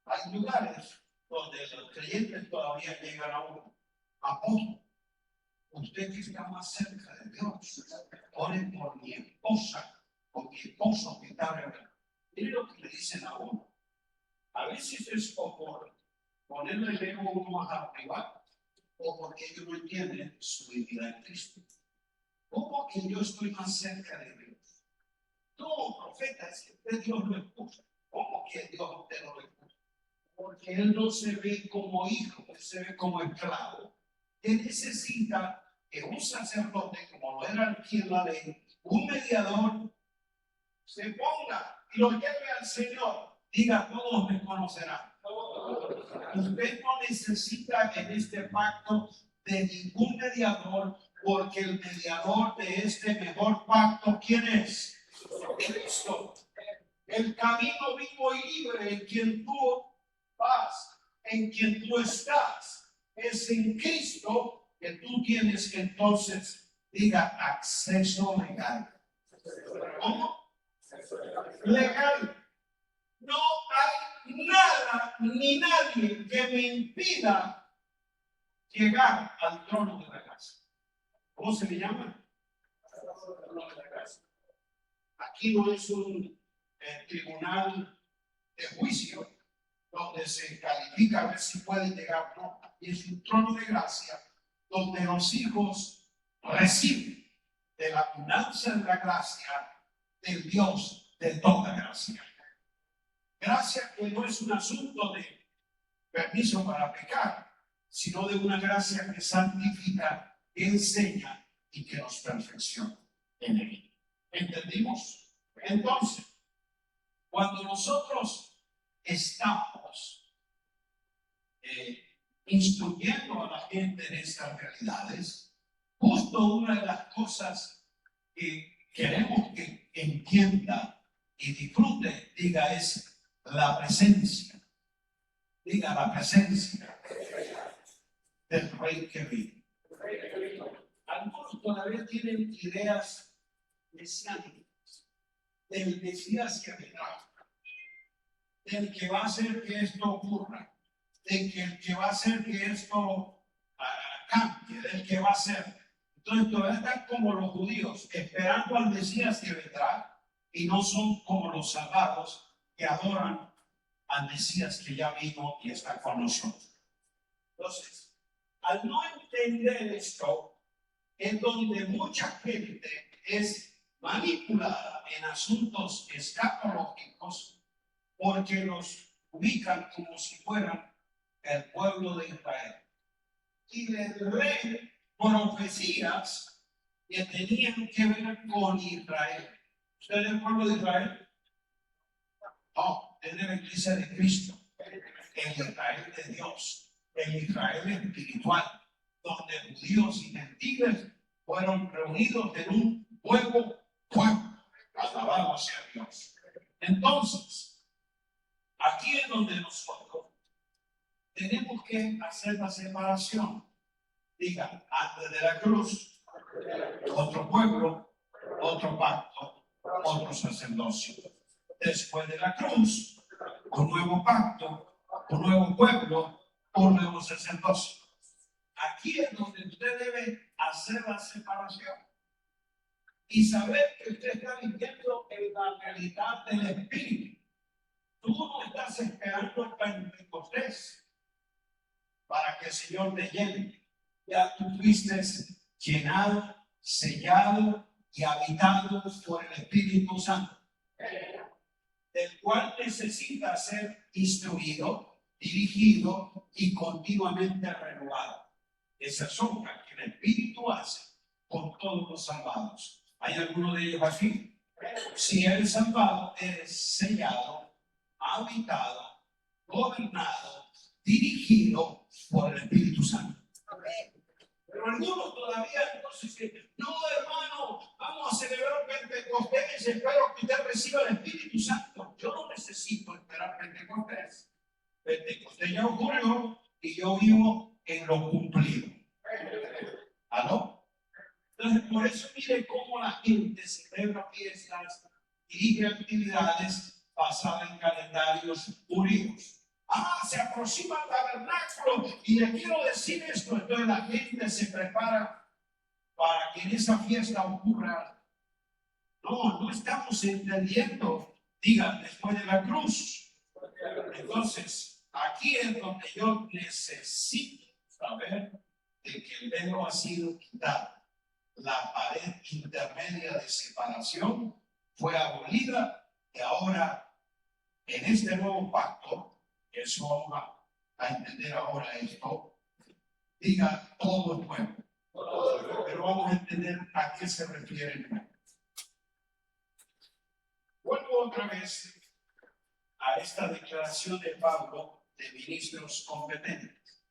Hay lugares donde los creyentes todavía llegan a un apóstol. Usted que está más cerca de Dios, ore por mi esposa o mi esposo que está rebelde. Mire lo que le dicen a uno. A veces es o por ponerle el ego uno más arriba, o porque ellos no entienden su vida en Cristo. ¿Cómo que yo estoy más cerca de Dios? No, profeta, es que Dios lo escucha. ¿Cómo que Dios te lo escucha? Porque Él no se ve como hijo, Él se ve como esclavo. Él necesita que un sacerdote, como lo era aquí en la ley, un mediador, se ponga y lo lleve al Señor. Diga, todos me conocerán. Usted no necesita en este pacto de ningún mediador, porque el mediador de este mejor pacto, ¿quién es? Cristo. El camino vivo y libre en quien tú paz en quien tú estás. Es en Cristo que tú tienes entonces, diga, acceso legal. ¿Cómo? Legal. No hay nada ni nadie que me impida llegar al trono de la gracia. ¿Cómo se le llama? Trono de la gracia. Aquí no es un tribunal de juicio donde se califica a ver si pueden llegar o no. Aquí es un trono de gracia donde los hijos reciben de la abundancia de la gracia del Dios de toda gracia. Gracia que no es un asunto de permiso para pecar, sino de una gracia que santifica, que enseña y que nos perfecciona en él. ¿Entendimos? Entonces, cuando nosotros estamos instruyendo a la gente en estas realidades, justo una de las cosas que queremos que entienda y disfrute, diga, es la presencia. Diga, la presencia del Rey que vive. Algunos todavía tienen ideas mesiánicas del Mesías que vendrá, del que va a hacer que esto ocurra, del que va a hacer que esto cambie, del que va a hacer. Entonces todavía están como los judíos, esperando al Mesías que vendrá, y no son como los salvados que adoran al Mesías que ya vino y está con nosotros. Entonces, al no entender esto, es donde mucha gente es manipulada en asuntos escatológicos porque los ubican como si fueran el pueblo de Israel. Y les leen profecías que tenían que ver con Israel. ¿Usted es el pueblo de Israel? No, es de la iglesia de Cristo, el Israel de Dios, el Israel espiritual, donde judíos y gentiles fueron reunidos en un pueblo, alabado sea Dios. Entonces, aquí es donde nosotros tenemos que hacer la separación. Diga, antes de la cruz, otro pueblo, otro pacto, otro sacerdocio. Después de la cruz, un nuevo pacto, un nuevo pueblo, un nuevo sacerdocio. Aquí es donde usted debe hacer la separación y saber que usted está viviendo en la realidad del Espíritu. Tú no estás esperando el Pentecostés para que el Señor te llene. Ya tú fuiste llenado, sellado y habitado por el Espíritu Santo, del cual necesita ser instruido, dirigido y continuamente renovado. Esas obras que el Espíritu hace con todos los salvados. ¿Hay alguno de ellos aquí? Si eres salvado, eres sellado, habitado, gobernado, dirigido por el Espíritu Santo. Pero algunos todavía entonces que no, hermano, vamos a celebrar Pentecostés, espero que usted reciba el Espíritu Santo. Yo no necesito esperar Pentecostés. Pentecostés ya ocurrió y yo vivo en lo cumplido. ¿Aló? Entonces, por eso mire cómo la gente celebra fiestas y dirige actividades basadas en calendarios judíos. Se aproxima el tabernáculo y le quiero decir esto. Entonces la gente se prepara para que en esa fiesta ocurra. No estamos entendiendo. Digan, después de la cruz. Entonces, aquí es donde yo necesito saber de que el velo ha sido quitado. La pared intermedia de separación fue abolida y ahora en este nuevo pacto, eso vamos a entender ahora esto, diga todo el pueblo, pero vamos a entender a qué se refiere el pueblo. Vuelvo otra vez a esta declaración de Pablo de ministros competentes.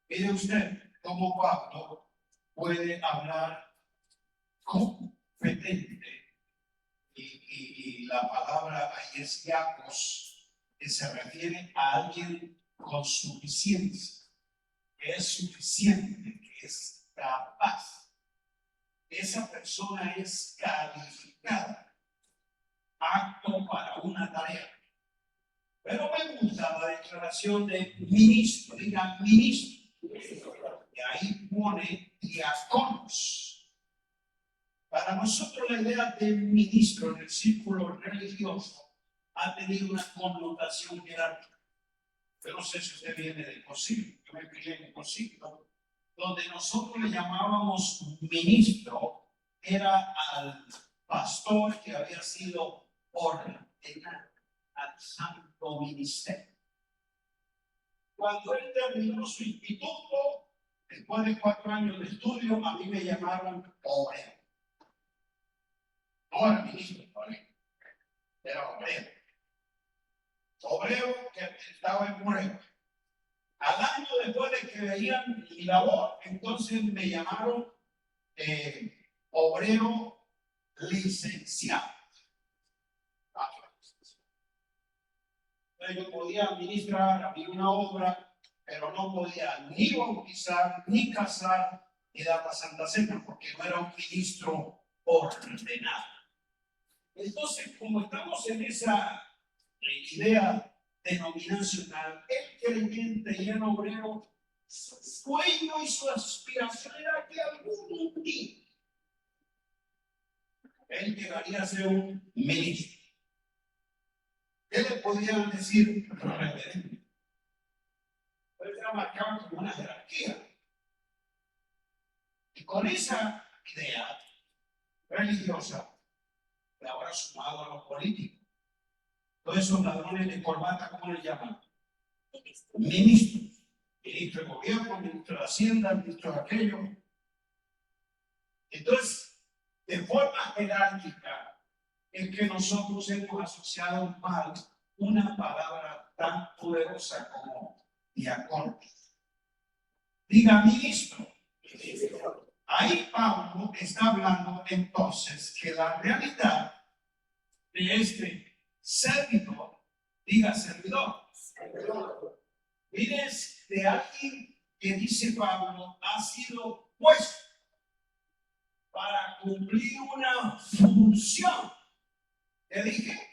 Mire usted cómo Pablo puede hablar competente y la palabra ahí es diakos, que se refiere a alguien con suficiencia, que es suficiente, que es capaz. Esa persona es calificada, apto para una tarea. Pero me gusta la declaración de ministro, diga ministro. Y ahí pone diáconos. Para nosotros la idea de ministro en el círculo religioso ha tenido una connotación jerárquica. Yo no sé si usted viene del concilio, yo me crié en el concilio, donde nosotros le llamábamos ministro, era al pastor que había sido ordenado al santo ministerio. Cuando él terminó su instituto, después de 4 años de estudio, a mí me llamaron obrero. No era ministro, era obrero. Obrero que estaba en prueba. Al año después de que veían mi labor, entonces me llamaron obrero licenciado. Yo podía administrar, había una obra, pero no podía ni bautizar, ni casar, ni dar la Santa Cena, porque no era un ministro ordenado. Entonces, como estamos en esa idea denominacional, el creyente y el obrero, su sueño y su aspiración era que algún día él llegaría a ser un ministro. ¿Qué le podían decir reverendo? Él era marcado como una jerarquía. Y con esa idea religiosa, que ahora sumado a los políticos, todos esos ladrones de corbata, ¿cómo le llaman? Ministros. Ministro de gobierno, ministro de Hacienda, ministro de aquello. Entonces, de forma jerárquica, es que nosotros hemos asociado mal una palabra tan poderosa como diácono. Diga ministro. Ahí Pablo está hablando entonces que la realidad de este servidor, diga servidor, vienes de alguien que dice Pablo ha sido puesto para cumplir una función. ¿Qué dije?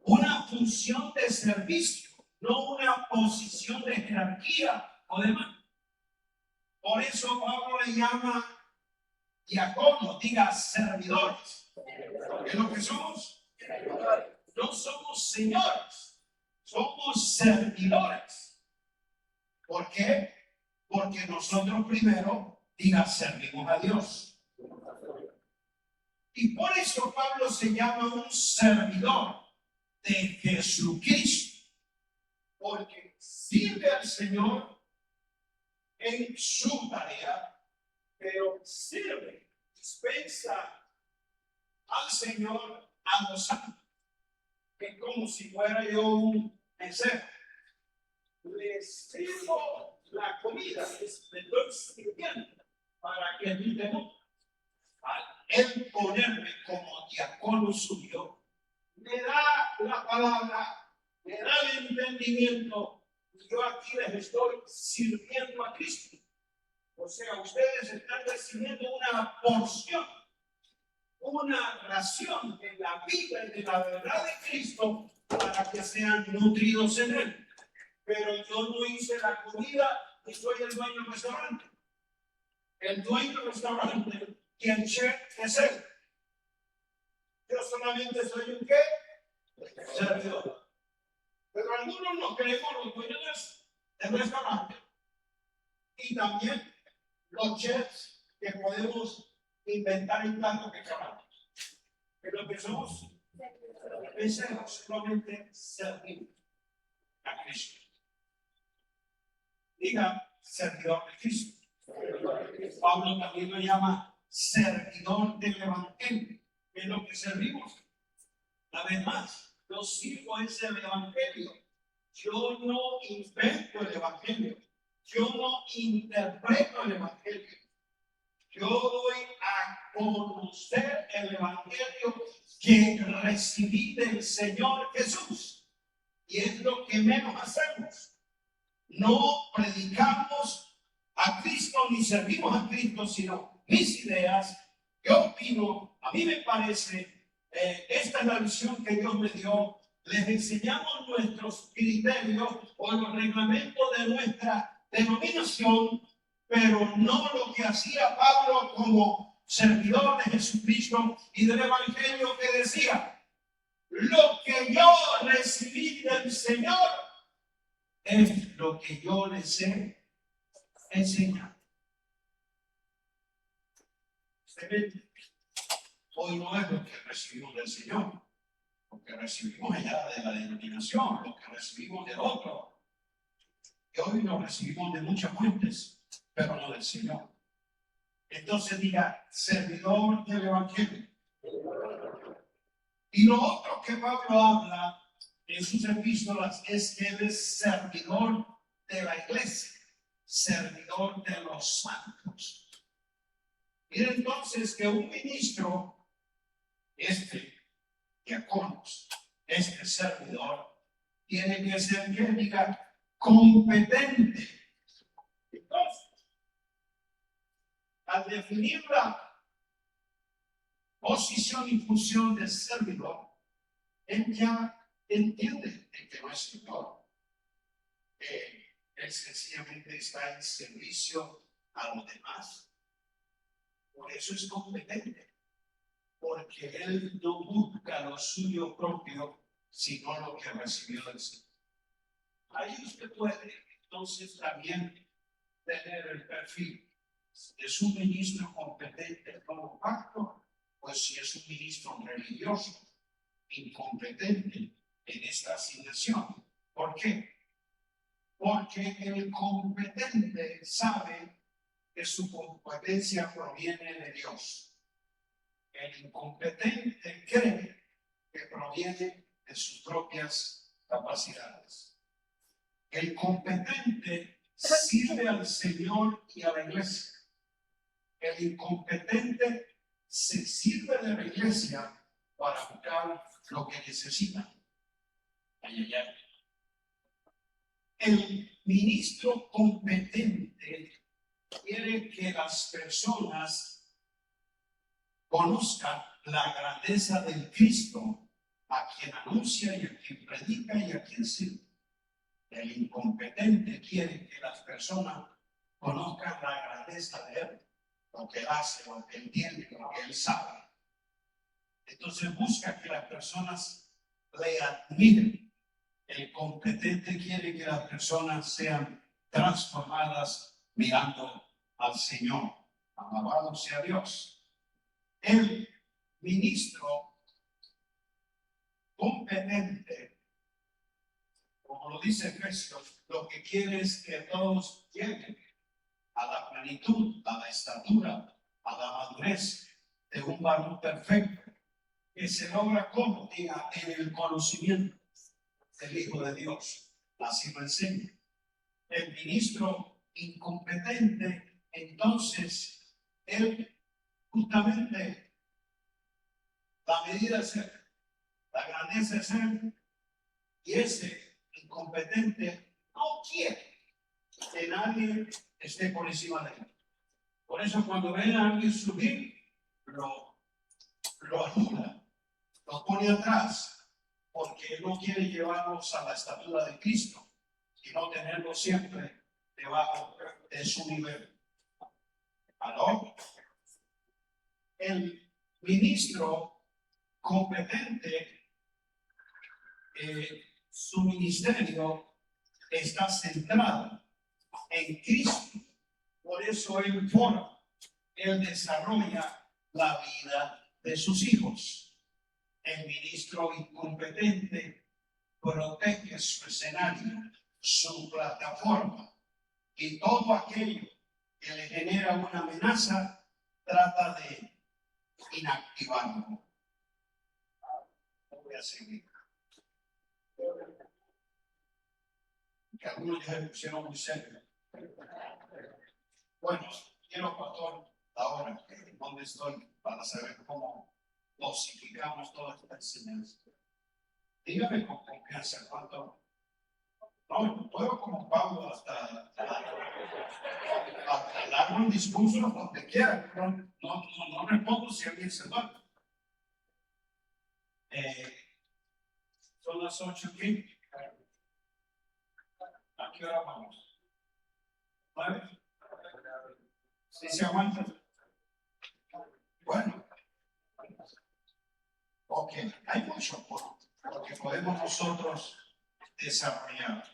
Una función de servicio, no una posición de jerarquía o demás. Por eso Pablo le llama diáconos, diga servidores. Porque lo que somos, no somos señores, somos servidores. ¿Por qué? Porque nosotros primero, diga, servimos a Dios. Y por eso Pablo se llama un servidor de Jesucristo, porque sirve al Señor en su tarea, pero sirve, dispensa al Señor a los santos. Es como si fuera yo un mesero. Les sirvo la comida, le estoy sirviendo para que vivamos. Al él ponerme como diácono suyo, me da la palabra, me da el entendimiento. Yo aquí les estoy sirviendo a Cristo. O sea, ustedes están recibiendo una porción, una ración de la vida y de la verdad de Cristo para que sean nutridos en Él. Pero yo no hice la comida y soy el dueño del restaurante. El dueño del restaurante y el chef es Él. Yo solamente soy un ¿qué? Servidor. Pero algunos nos creemos los dueños del restaurante y también los chefs que podemos inventar el plato que queramos. Pero que somos meseros, solamente servimos a Cristo. Diga, servidor de Cristo. Pablo también lo llama servidor del Evangelio, que es lo que servimos. Además, yo sirvo ese Evangelio. Yo no invento el Evangelio. Yo no interpreto el Evangelio. Yo doy a conocer el Evangelio que recibí del Señor Jesús. y es lo que menos hacemos. No predicamos a Cristo ni servimos a Cristo, sino mis ideas. Yo opino, a mí me parece, esta es la visión que Dios me dio. Les enseñamos nuestros criterios o los reglamentos de nuestra denominación, pero no lo que hacía Pablo como servidor de Jesucristo y del Evangelio, que decía: lo que yo recibí del Señor es lo que yo les he enseñado. Hoy no es lo que recibimos del Señor, lo que recibimos allá de la denominación, lo que recibimos del otro. Y hoy lo recibimos de muchas fuentes, pero no del Señor. Entonces diga: servidor del Evangelio. Y lo otro que Pablo habla en sus epístolas es que él es servidor de la iglesia, servidor de los santos. Mira entonces que un ministro, diáconos, servidor, tiene que ser, que diga, competente. Entonces, al definir la posición y función de servidor, él ya entiende que no es Señor. Él sencillamente está en servicio a los demás. Por eso es competente, porque él no busca lo suyo propio, sino lo que recibió del Señor. Ahí usted puede entonces también tener el perfil de su ministro competente como pacto, pues si es un ministro religioso incompetente en esta asignación. ¿Por qué? Porque el competente sabe que su competencia proviene de Dios. El incompetente cree que proviene de sus propias capacidades. El competente sirve al Señor y a la iglesia. El incompetente se sirve de la iglesia para buscar lo que necesitan. El ministro competente quiere que las personas conozcan la grandeza del Cristo, a quien anuncia y a quien predica y a quien sirve. El incompetente quiere que las personas conozcan la grandeza de él, lo que él hace, lo que él entiende, lo que él sabe. Entonces busca que las personas le admiren. El competente quiere que las personas sean transformadas mirando al Señor. Alabado sea Dios. El ministro competente, como lo dice Efesios, lo que quiere es que todos lleguen a la plenitud, a la estatura, a la madurez de un varón perfecto, que se logra como, diga, en el conocimiento del Hijo de Dios. Así lo enseña. El ministro incompetente, entonces, él justamente, la medida es él, la grandeza es él, y ese incompetente no quiere que nadie esté por encima de él. Por eso cuando ven a alguien subir, lo ayuda, lo pone atrás, porque él no quiere llevarnos a la estatura de Cristo, sino tenerlo siempre debajo de su nivel. ¿Aló? El ministro competente, su ministerio está centrado en Cristo. Por eso él forma, él desarrolla la vida de sus hijos. El ministro incompetente protege su escenario, su plataforma, y todo aquello que le genera una amenaza trata de inactivarlo. Voy a seguir. Que algunos ya se pusieron muy serios. Bueno, quiero, pastor, ahora dónde estoy para saber cómo dosificamos toda esta enseñanza. Dígame con confianza cuánto No puedo como Pablo hasta largo un discurso donde quiera, pero no respondo si alguien se duerme. Son las 8:15. ¿A qué hora vamos? 9. ¿Sí se aguanta? Bueno. Ok, hay mucho porque podemos nosotros desarrollar.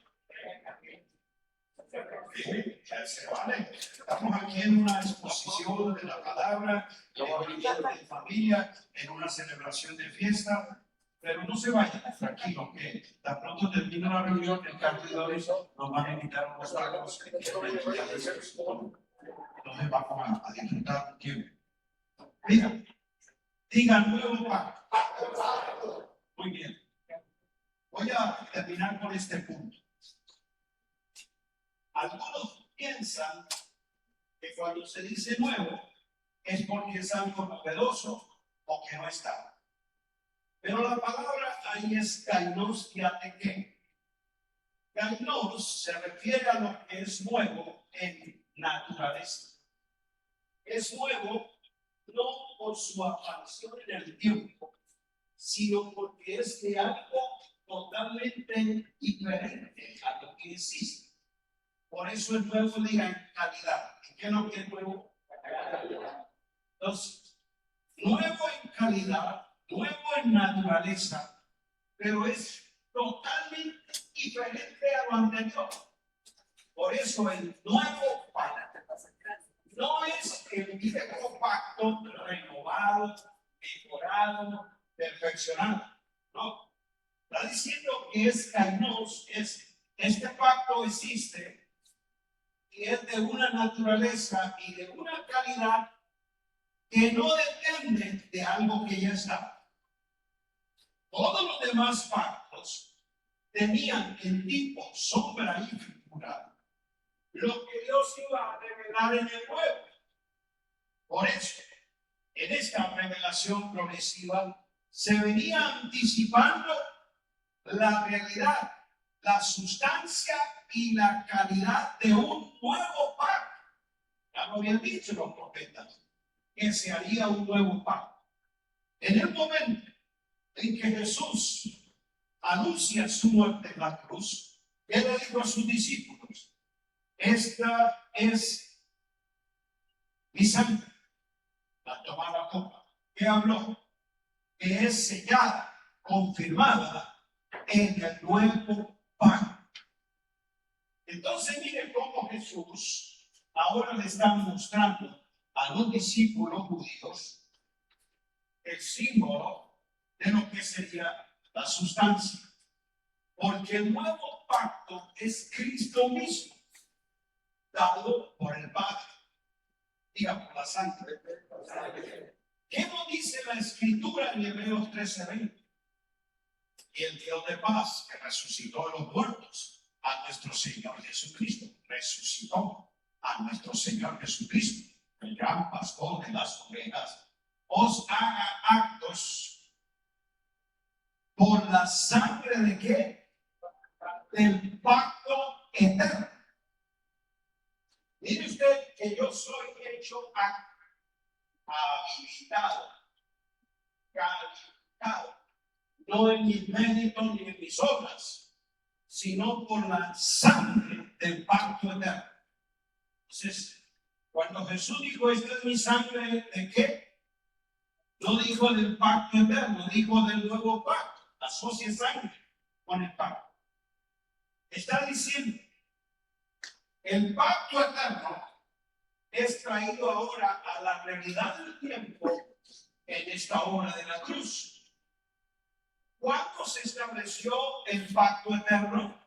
Ya se vale. Estamos aquí en una exposición de la palabra, de familia, en una celebración de fiesta, pero no se vayan, tranquilos, que tan pronto termina la reunión, el cantidores nos van a invitar a unos tacos. Entonces vamos a disfrutar un tiempo. Digan nuevo pacto. Muy bien. Voy a terminar con este punto. Algunos piensan que cuando se dice nuevo es porque es algo novedoso o que no está. Pero la palabra ahí es kainos y ateke. Kainos se refiere a lo que es nuevo en naturaleza. Es nuevo no por su aparición en el tiempo, sino porque es de algo totalmente diferente a lo que existe. Por eso es nuevo, digan calidad. ¿Qué es lo que es nuevo? Calidad. Entonces, nuevo en calidad, nuevo en naturaleza, pero es totalmente diferente a lo anterior. Por eso el nuevo pacto no es el viejo pacto renovado, mejorado, perfeccionado. No. Está diciendo que es kainos, este pacto existe y es de una naturaleza y de una calidad que no depende de algo que ya está. Todos los demás pactos tenían en tipo, sombra y figura lo que Dios iba a revelar en el nuevo. Por eso, en esta revelación progresiva se venía anticipando la realidad, la sustancia y la calidad de un nuevo pacto. Ya lo habían dicho los profetas, que se haría un nuevo pacto. En el momento en que Jesús anuncia su muerte en la cruz, él le dijo a sus discípulos: esta es mi sangre, la tomada copa, que habló, que es sellada, confirmada en el nuevo pacto. Entonces mire cómo Jesús ahora le está mostrando a los discípulos judíos el símbolo de lo que sería la sustancia. Porque el nuevo pacto es Cristo mismo, dado por el Padre. Diga, por la sangre. ¿Qué nos dice la Escritura en Hebreos 13:20? Y el Dios de paz, que resucitó a los muertos, a nuestro Señor Jesucristo, resucitó a nuestro Señor Jesucristo, el gran pastor de las ovejas, os haga actos por la sangre de qué? Del pacto eterno. Mire usted que yo soy hecho habilitado, calificado, no en mis méritos ni en mis obras, sino por la sangre del pacto eterno. Entonces, cuando Jesús dijo, esta es mi sangre, ¿de qué? No dijo del pacto eterno, dijo del nuevo pacto. Asocia sangre con el pacto. Está diciendo, el pacto eterno es traído ahora a la realidad del tiempo en esta obra de la cruz. ¿Cuándo se estableció el pacto eterno?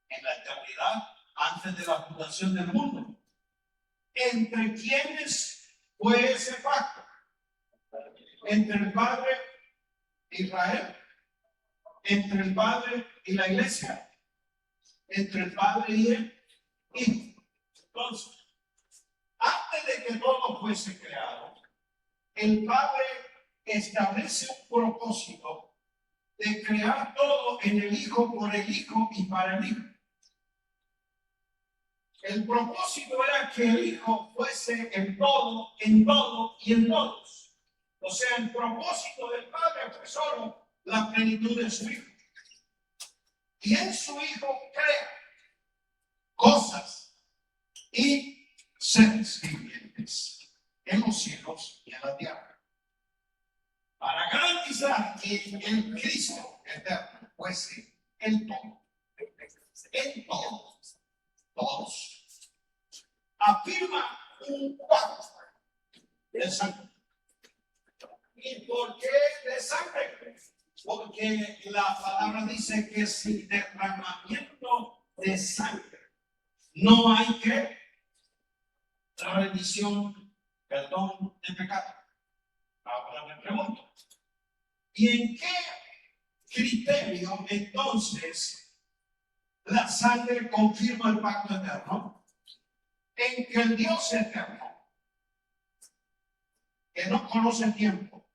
En la eternidad, antes de la fundación del mundo. ¿Entre quiénes fue ese pacto? Entre el Padre e Israel, entre el Padre y la Iglesia, entre el Padre y el Hijo. Entonces, antes de que todo fuese creado, el Padre establece un propósito de crear todo en el Hijo, por el Hijo y para el Hijo. El propósito era que el Hijo fuese en todo y en todos. O sea, el propósito del Padre fue solo la plenitud de su Hijo. Y en su Hijo crea cosas y seres vivientes en los cielos y en la tierra, para garantizar que el Cristo eterno fuese en todo, todos. Afirma un pacto de sangre. ¿Y por qué de sangre? Porque la palabra dice que sin derramamiento de sangre no hay que remisión, perdón de pecado. Ahora me pregunto, ¿y en qué criterio entonces la sangre confirma el pacto eterno? En que el Dios eterno, que no conoce tiempo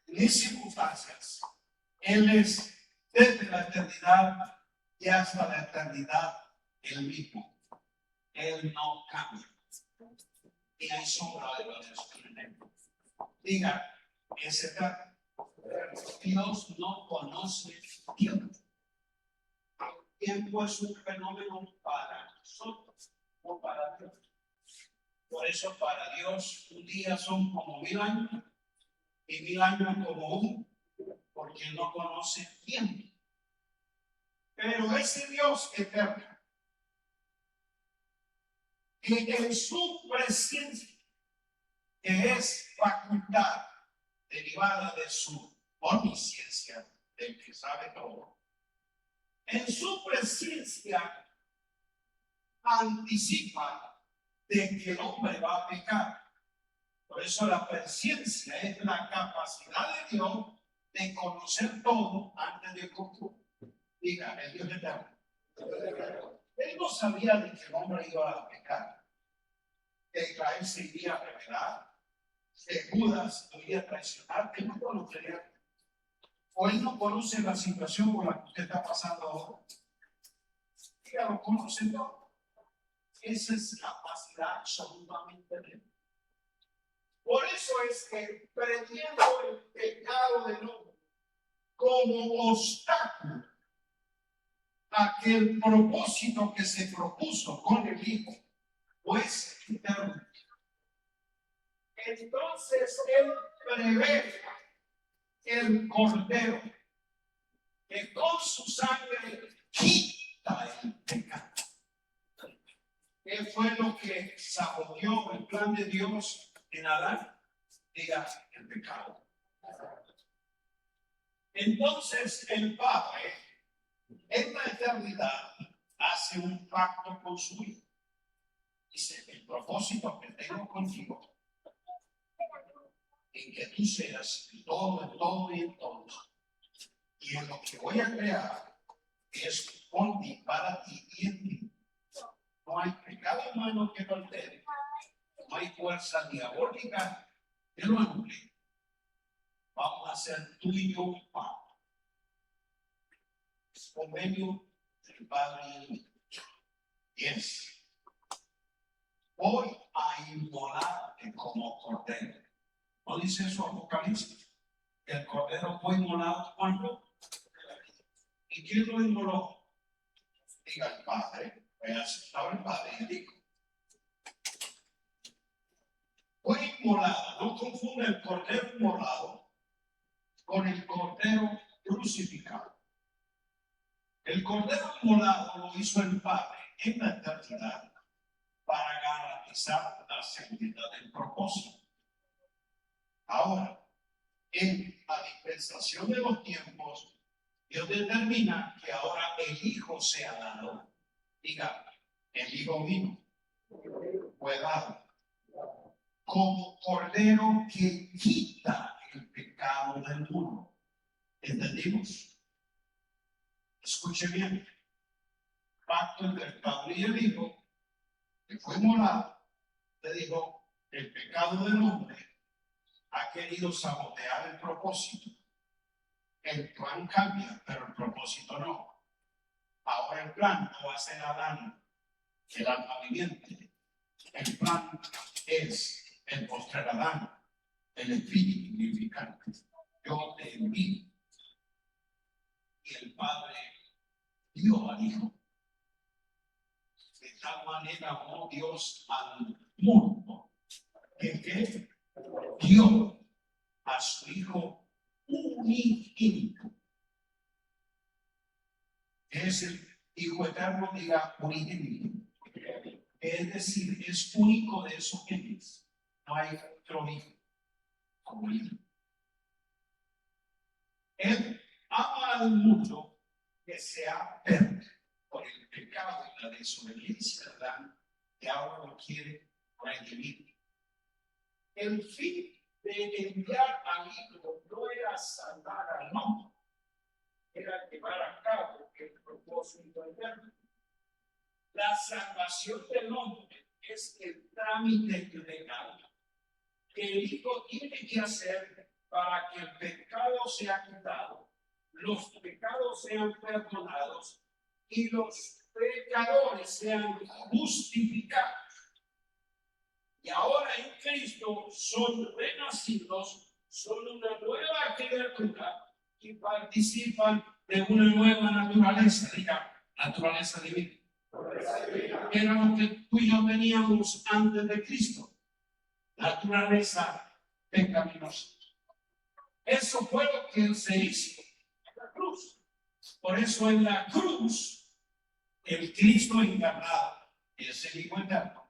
ni circunstancias, Él es desde la eternidad y hasta la eternidad el mismo. Él no cambia. Y hay sombra de lo de su tiempo. Diga, es eterno. Dios no conoce tiempo. El tiempo es un fenómeno para nosotros, no para Dios. Por eso para Dios un día son como 1000 años y 1000 años como uno, porque no conoce tiempo. Pero ese Dios eterno, que en su presencia, que es facultad derivada de su omnisciencia, del que sabe todo, en su presencia anticipa de que el hombre va a pecar. Por eso la presciencia es la capacidad de Dios de conocer todo antes de ocurrir. Diga, el Dios eterno. Él no sabía de que el hombre iba a pecar, que Israel se iría a rebelar, que Judas lo iba a traicionar. Él no conocería. O él no conoce la situación por la que usted está pasando ahora. Diga, lo conoce todo. Esa es capacidad absolutamente de él. Por eso es que prendiendo el pecado del hombre como obstáculo a que el propósito que se propuso con el Hijo pues interrumpido. Entonces él prevé el Cordero que con su sangre quita el pecado. ¿Qué fue lo que saboteó el plan de Dios en Adán? Diga, el pecado. Entonces el Padre en la eternidad hace un pacto con su Hijo. Dice, el propósito que tengo contigo, en que tú seas todo y en todo, y en lo que voy a crear es por ti, para ti y en ti. No hay pecado humano que no altere, no hay fuerza diabólica que lo anule. Vamos a hacer tú y yo un pacto. Es convenio del Padre y el Hijo. Yes. Voy a inmolarte como cordero. ¿No dice eso Apocalipsis? El cordero fue inmolado cuando. ¿Y quién lo inmoló? Diga el Padre. Estaba el Padre y el Hijo. Fue inmolado. No confunda el cordero inmolado con el cordero crucificado. El cordero inmolado lo hizo el Padre en la eternidad para garantizar la seguridad del propósito. Ahora, en la dispensación de los tiempos, Dios determina que ahora el Hijo sea dado. Diga, el Hijo vino, fue dado como Cordero que quita el pecado del mundo. ¿Entendimos? Escuche bien. Pacto entre el Padre y el Hijo, que fue morado, le dijo, el pecado del hombre ha querido sabotear el propósito. El plan cambia, pero el propósito no. Ahora el plan no va a ser Adán, el alma viviente. El plan es el postrer Adán, el espíritu vivificante. Yo te envío. Y el Padre dio al Hijo. De tal manera amó Dios al mundo que dio a su Hijo unigénito. Es el Hijo eterno, diga unigénito. Es decir, es único de esos genes. No hay otro hijo como él. Él ama al mundo que se ha perdido por el pecado y la desobediencia de Adán, que ahora lo quiere redimir. El fin de enviar al Hijo no era salvar al hombre, era llevar a cabo el propósito eterno. La salvación del hombre es el trámite legal que el Hijo tiene que hacer para que el pecado sea quitado, los pecados sean perdonados y los pecadores sean justificados. Y ahora en Cristo son renacidos, son una nueva criatura y participan de una nueva naturaleza, diga, naturaleza divina. Era lo que tú y yo teníamos antes de Cristo, naturaleza pecaminosa. Eso fue lo que se hizo en la cruz. Por eso en la cruz, el Cristo encarnado es el Hijo eterno.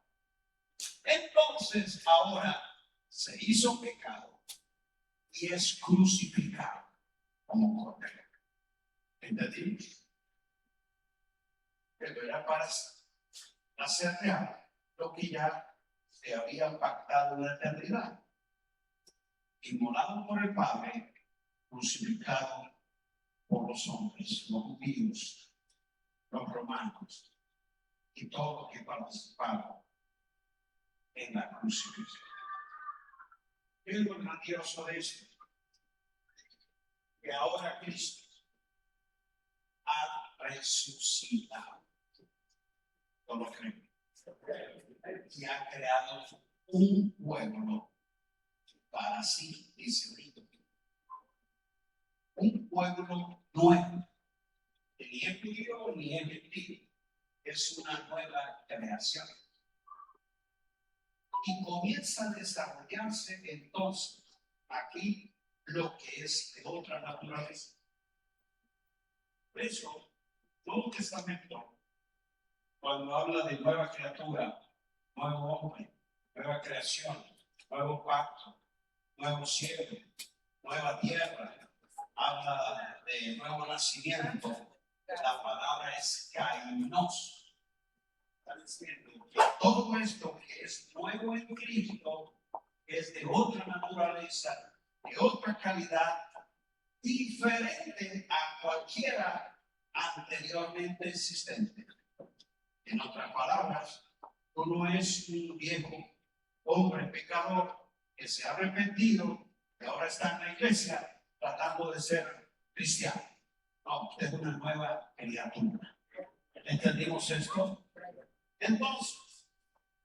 Entonces ahora se hizo pecado y es crucificado como cordero. ¿Entendimos? Pero era para hacer real lo que ya se había pactado en la eternidad. Inmolado por el Padre, crucificado por los hombres, los judíos, los romanos y todos los que participaron en la crucifixión. ¿Qué es lo grandioso de esto? Que ahora Cristo ha resucitado. ¿No lo creen? Y ha creado un pueblo para sí, dice un pueblo nuevo, que ni es judío ni es gentil, es una nueva creación. Y comienza a desarrollarse entonces aquí lo que es de otra naturaleza. Por eso, Nuevo Testamento, cuando habla de nueva criatura, nuevo hombre, nueva creación, nuevo pacto, nuevo cielo, nueva tierra, habla de nuevo nacimiento, la palabra es kainos. Está diciendo que todo esto que es nuevo en Cristo es de otra naturaleza, de otra calidad, diferente a cualquiera anteriormente existente. En otras palabras, tú no es un viejo hombre pecador que se ha arrepentido y ahora está en la iglesia tratando de ser cristiano. No, usted es una nueva criatura. ¿Entendimos esto? Entonces,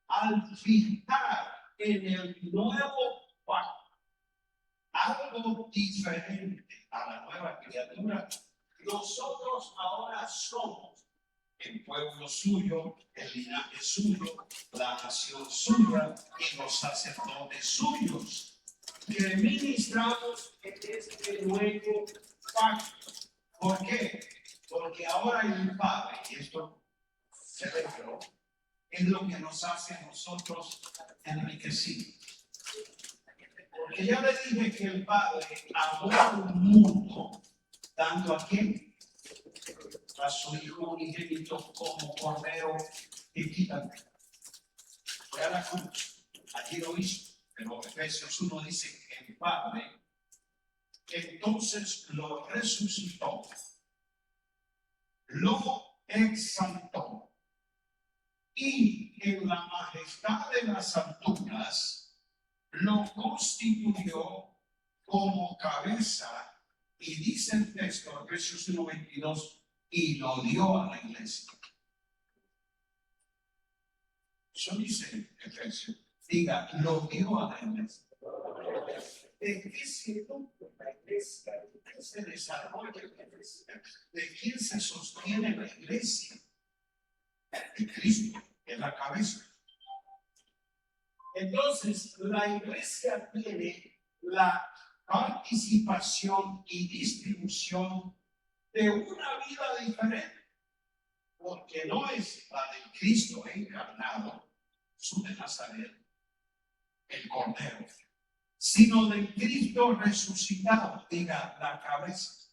al fijar en el nuevo pacto algo diferente a la nueva criatura, nosotros ahora somos el pueblo suyo, el linaje suyo, la nación suya y los sacerdotes suyos, que ministramos en este nuevo pacto. ¿Por qué? Porque ahora el Padre, y esto se reveló, es lo que nos hace a nosotros enriquecidos. Porque ya le dije que el Padre amó al mundo, dando a quién? A su Hijo unigénito como cordero que quita el pecado. Fue a la cruz, allí lo hizo, pero Efesios 1 dice que el Padre entonces lo resucitó, lo exaltó y en la majestad de las alturas lo constituyó como cabeza Y dice el texto, Efesios 1:22, y lo dio a la iglesia. Eso dice Efesios. Diga, lo dio a la iglesia. ¿De qué se nutre la iglesia? ¿De qué se desarrolla la iglesia? ¿De quién se sostiene la iglesia? De Cristo, que es la cabeza. Entonces, la iglesia tiene la participación y distribución de una vida diferente, porque no es la de Cristo encarnado, Jesús de Nazaret, el Cordero, sino de Cristo resucitado, diga, la cabeza.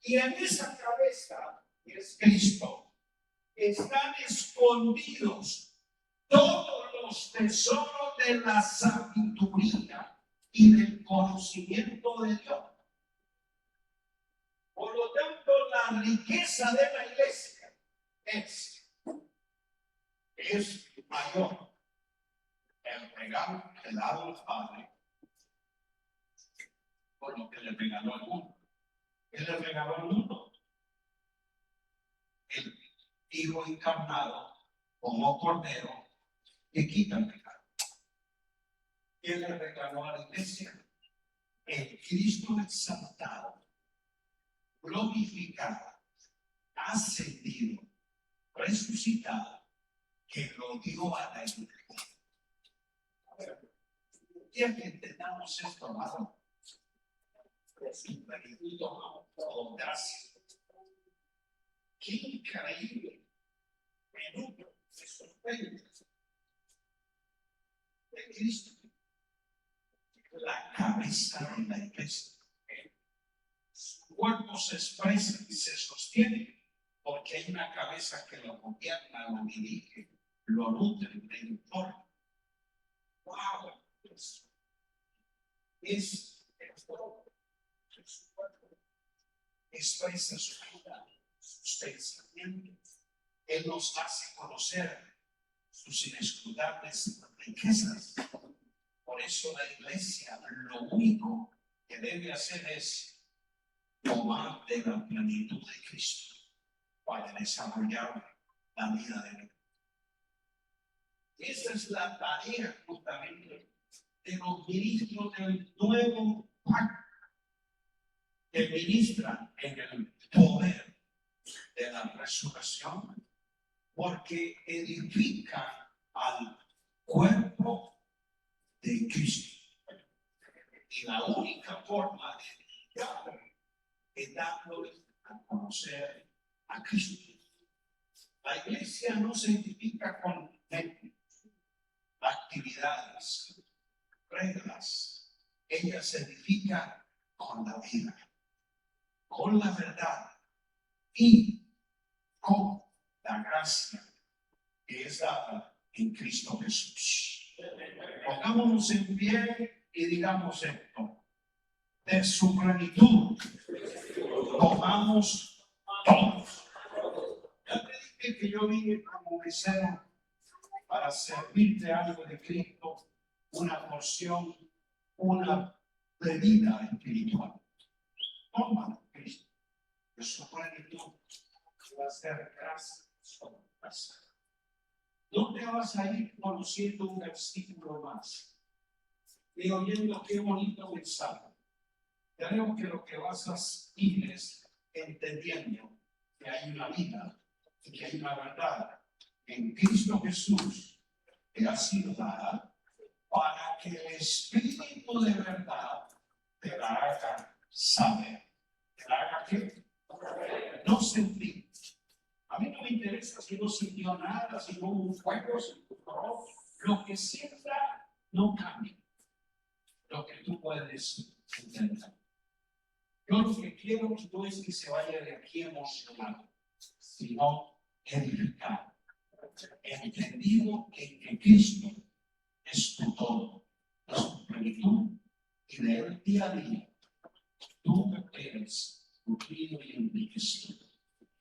Y en esa cabeza, que es Cristo, están escondidos todos los tesoros de la sabiduría y del conocimiento de Dios. Por lo tanto, la riqueza de la iglesia es mayor. El regalo que le ha dado el Padre por lo que le regaló al mundo. Él le regaló al mundo el Hijo encarnado como Cordero que quita el pecado. Él le regaló a la iglesia el Cristo exaltado, glorificado, ascendido, resucitado, que lo dio a la iglesia. Ya que entendamos esto, amado, su plenitud con gracia. Qué increíble menudo se sorprende de Cristo, la cabeza de la iglesia. Su cuerpo se expresa y se sostiene porque hay una cabeza que lo gobierna, lo dirige, lo nutre, lo informa. ¡Wow! Es su cuerpo. Expresa su vida, sus pensamientos. Él nos hace conocer sus inescrutables riquezas. Por eso la iglesia lo único que debe hacer es tomar de la plenitud de Cristo para desarrollar la vida de Dios. Esa es la tarea justamente de los ministros del nuevo pacto que ministran en el poder de la resurrección, porque edifican al cuerpo de Cristo. Y la única forma de edificarlo es dándole a conocer a Cristo. La iglesia no se edifica con actividades, reglas. Ella se edifica con la vida, con la verdad y con la gracia que es dada en Cristo Jesús. Pongámonos en pie y digamos esto: de su plenitud tomamos todos. Ya te dije que yo vine como mesero para servirte algo de Cristo, una porción, una bebida espiritual. Toma Cristo, de su plenitud va a ser gracia sobre gracia. No te vas a ir conociendo un versículo más y oyendo qué bonito mensaje. Creo que lo que vas a ir es entendiendo que hay una vida y que hay una verdad en Cristo Jesús que ha sido dada para que el Espíritu de verdad te la haga saber. ¿Te la haga qué? No sentir. A mí no me interesa si no sintió nada, si no hubo fuego, si no, lo que sienta no cambia. Lo que tú puedes entender. Yo lo que quiero no es que se vaya de aquí emocionado, sino edificado. Entendido que Cristo es tu todo, es tu plenitud, y de él día a día tú eres nutrido y enriquecido.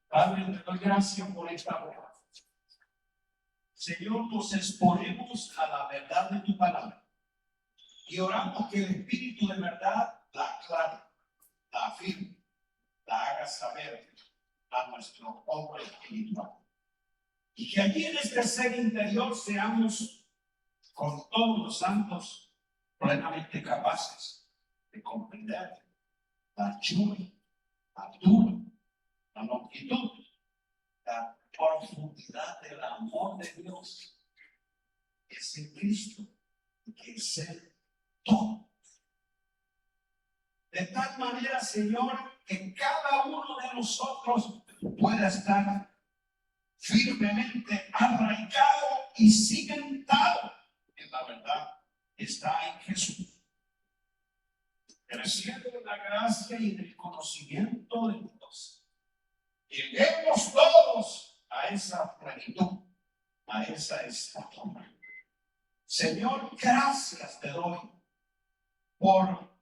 Padre, te doy gracias por esta hora. Señor, nos exponemos a la verdad de tu palabra y oramos que el Espíritu de verdad la aclare. afirme, la haga saber a nuestro hombre espiritual. Y que allí en este ser interior seamos con todos los santos plenamente capaces de comprender la anchura, la altura, la longitud, la profundidad del amor de Dios, que es en Cristo, que es el todo. De tal manera, Señor, que cada uno de nosotros pueda estar firmemente arraigado y cimentado en la verdad que está en Jesús, creciendo en la gracia y en el conocimiento de Dios. Lleguemos todos a esa plenitud, a esa estatura. Señor, gracias te doy por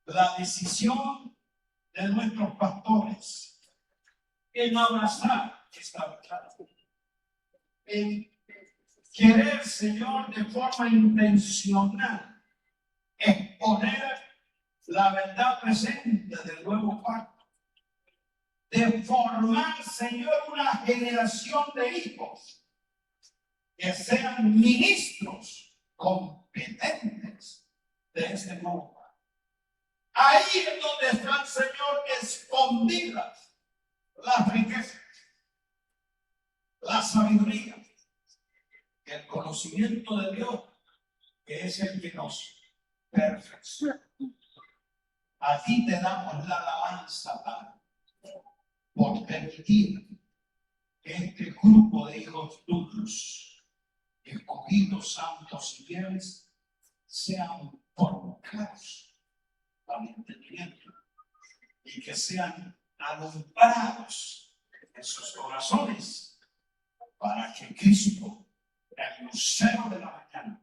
la decisión de nuestros pastores en abrazar esta verdad, en querer, Señor, de forma intencional exponer la verdad presente del nuevo pacto, de formar, Señor, una generación de hijos que sean ministros competentes de este nuevo pacto. Ahí es donde están, Señor, escondidas las riquezas, la sabiduría, el conocimiento de Dios, que es el que nos perfecciona. A ti te damos la alabanza, Padre, por permitir que este grupo de hijos tuyos, escogidos, santos y fieles, sean provocados al entendimiento y que sean alumbrados en sus corazones para que Cristo, el lucero de la mañana,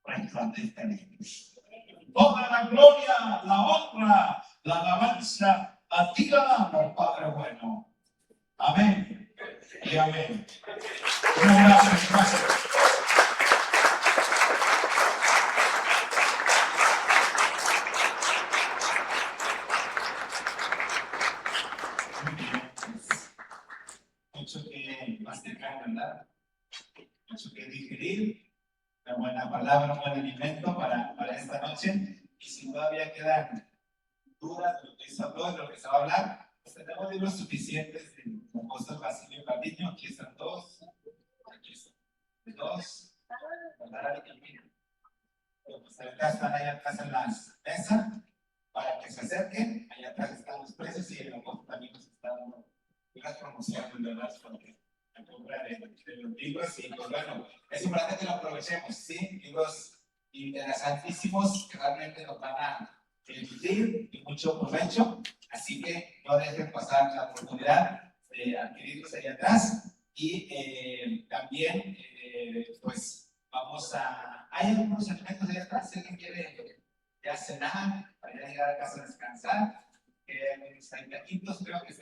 resplandezca en ellos. Toda la gloria, la honra, la alabanza a ti la damos, Padre bueno. Amén y amén. Un abrazo, gracias. Mucho que masticar, ¿verdad? Mucho que digerir. Una buena palabra, un buen alimento para esta noche. Y si todavía quedan dudas de lo que se habló, de lo que se va a hablar, pues tenemos libros suficientes de apóstol Basilio Patiño. Aquí están dos. Aquí están dos. Pues acá están, allá atrás en la mesa para que se acerquen. Allá atrás están los precios y el apóstol también nos está dando unas promociones, ¿verdad? Porque la compra de los libros. Y pues bueno, es importante que lo aprovechemos, ¿sí? Libros interesantísimos que realmente nos van a nutrir y mucho provecho. Así que no dejen pasar la oportunidad de adquirirlos allá atrás. Y también, pues, vamos a. Hay algunos alimentos allá atrás. Si alguien quiere ya cenar, para ya llegar a casa a descansar. Hay taquitos, creo que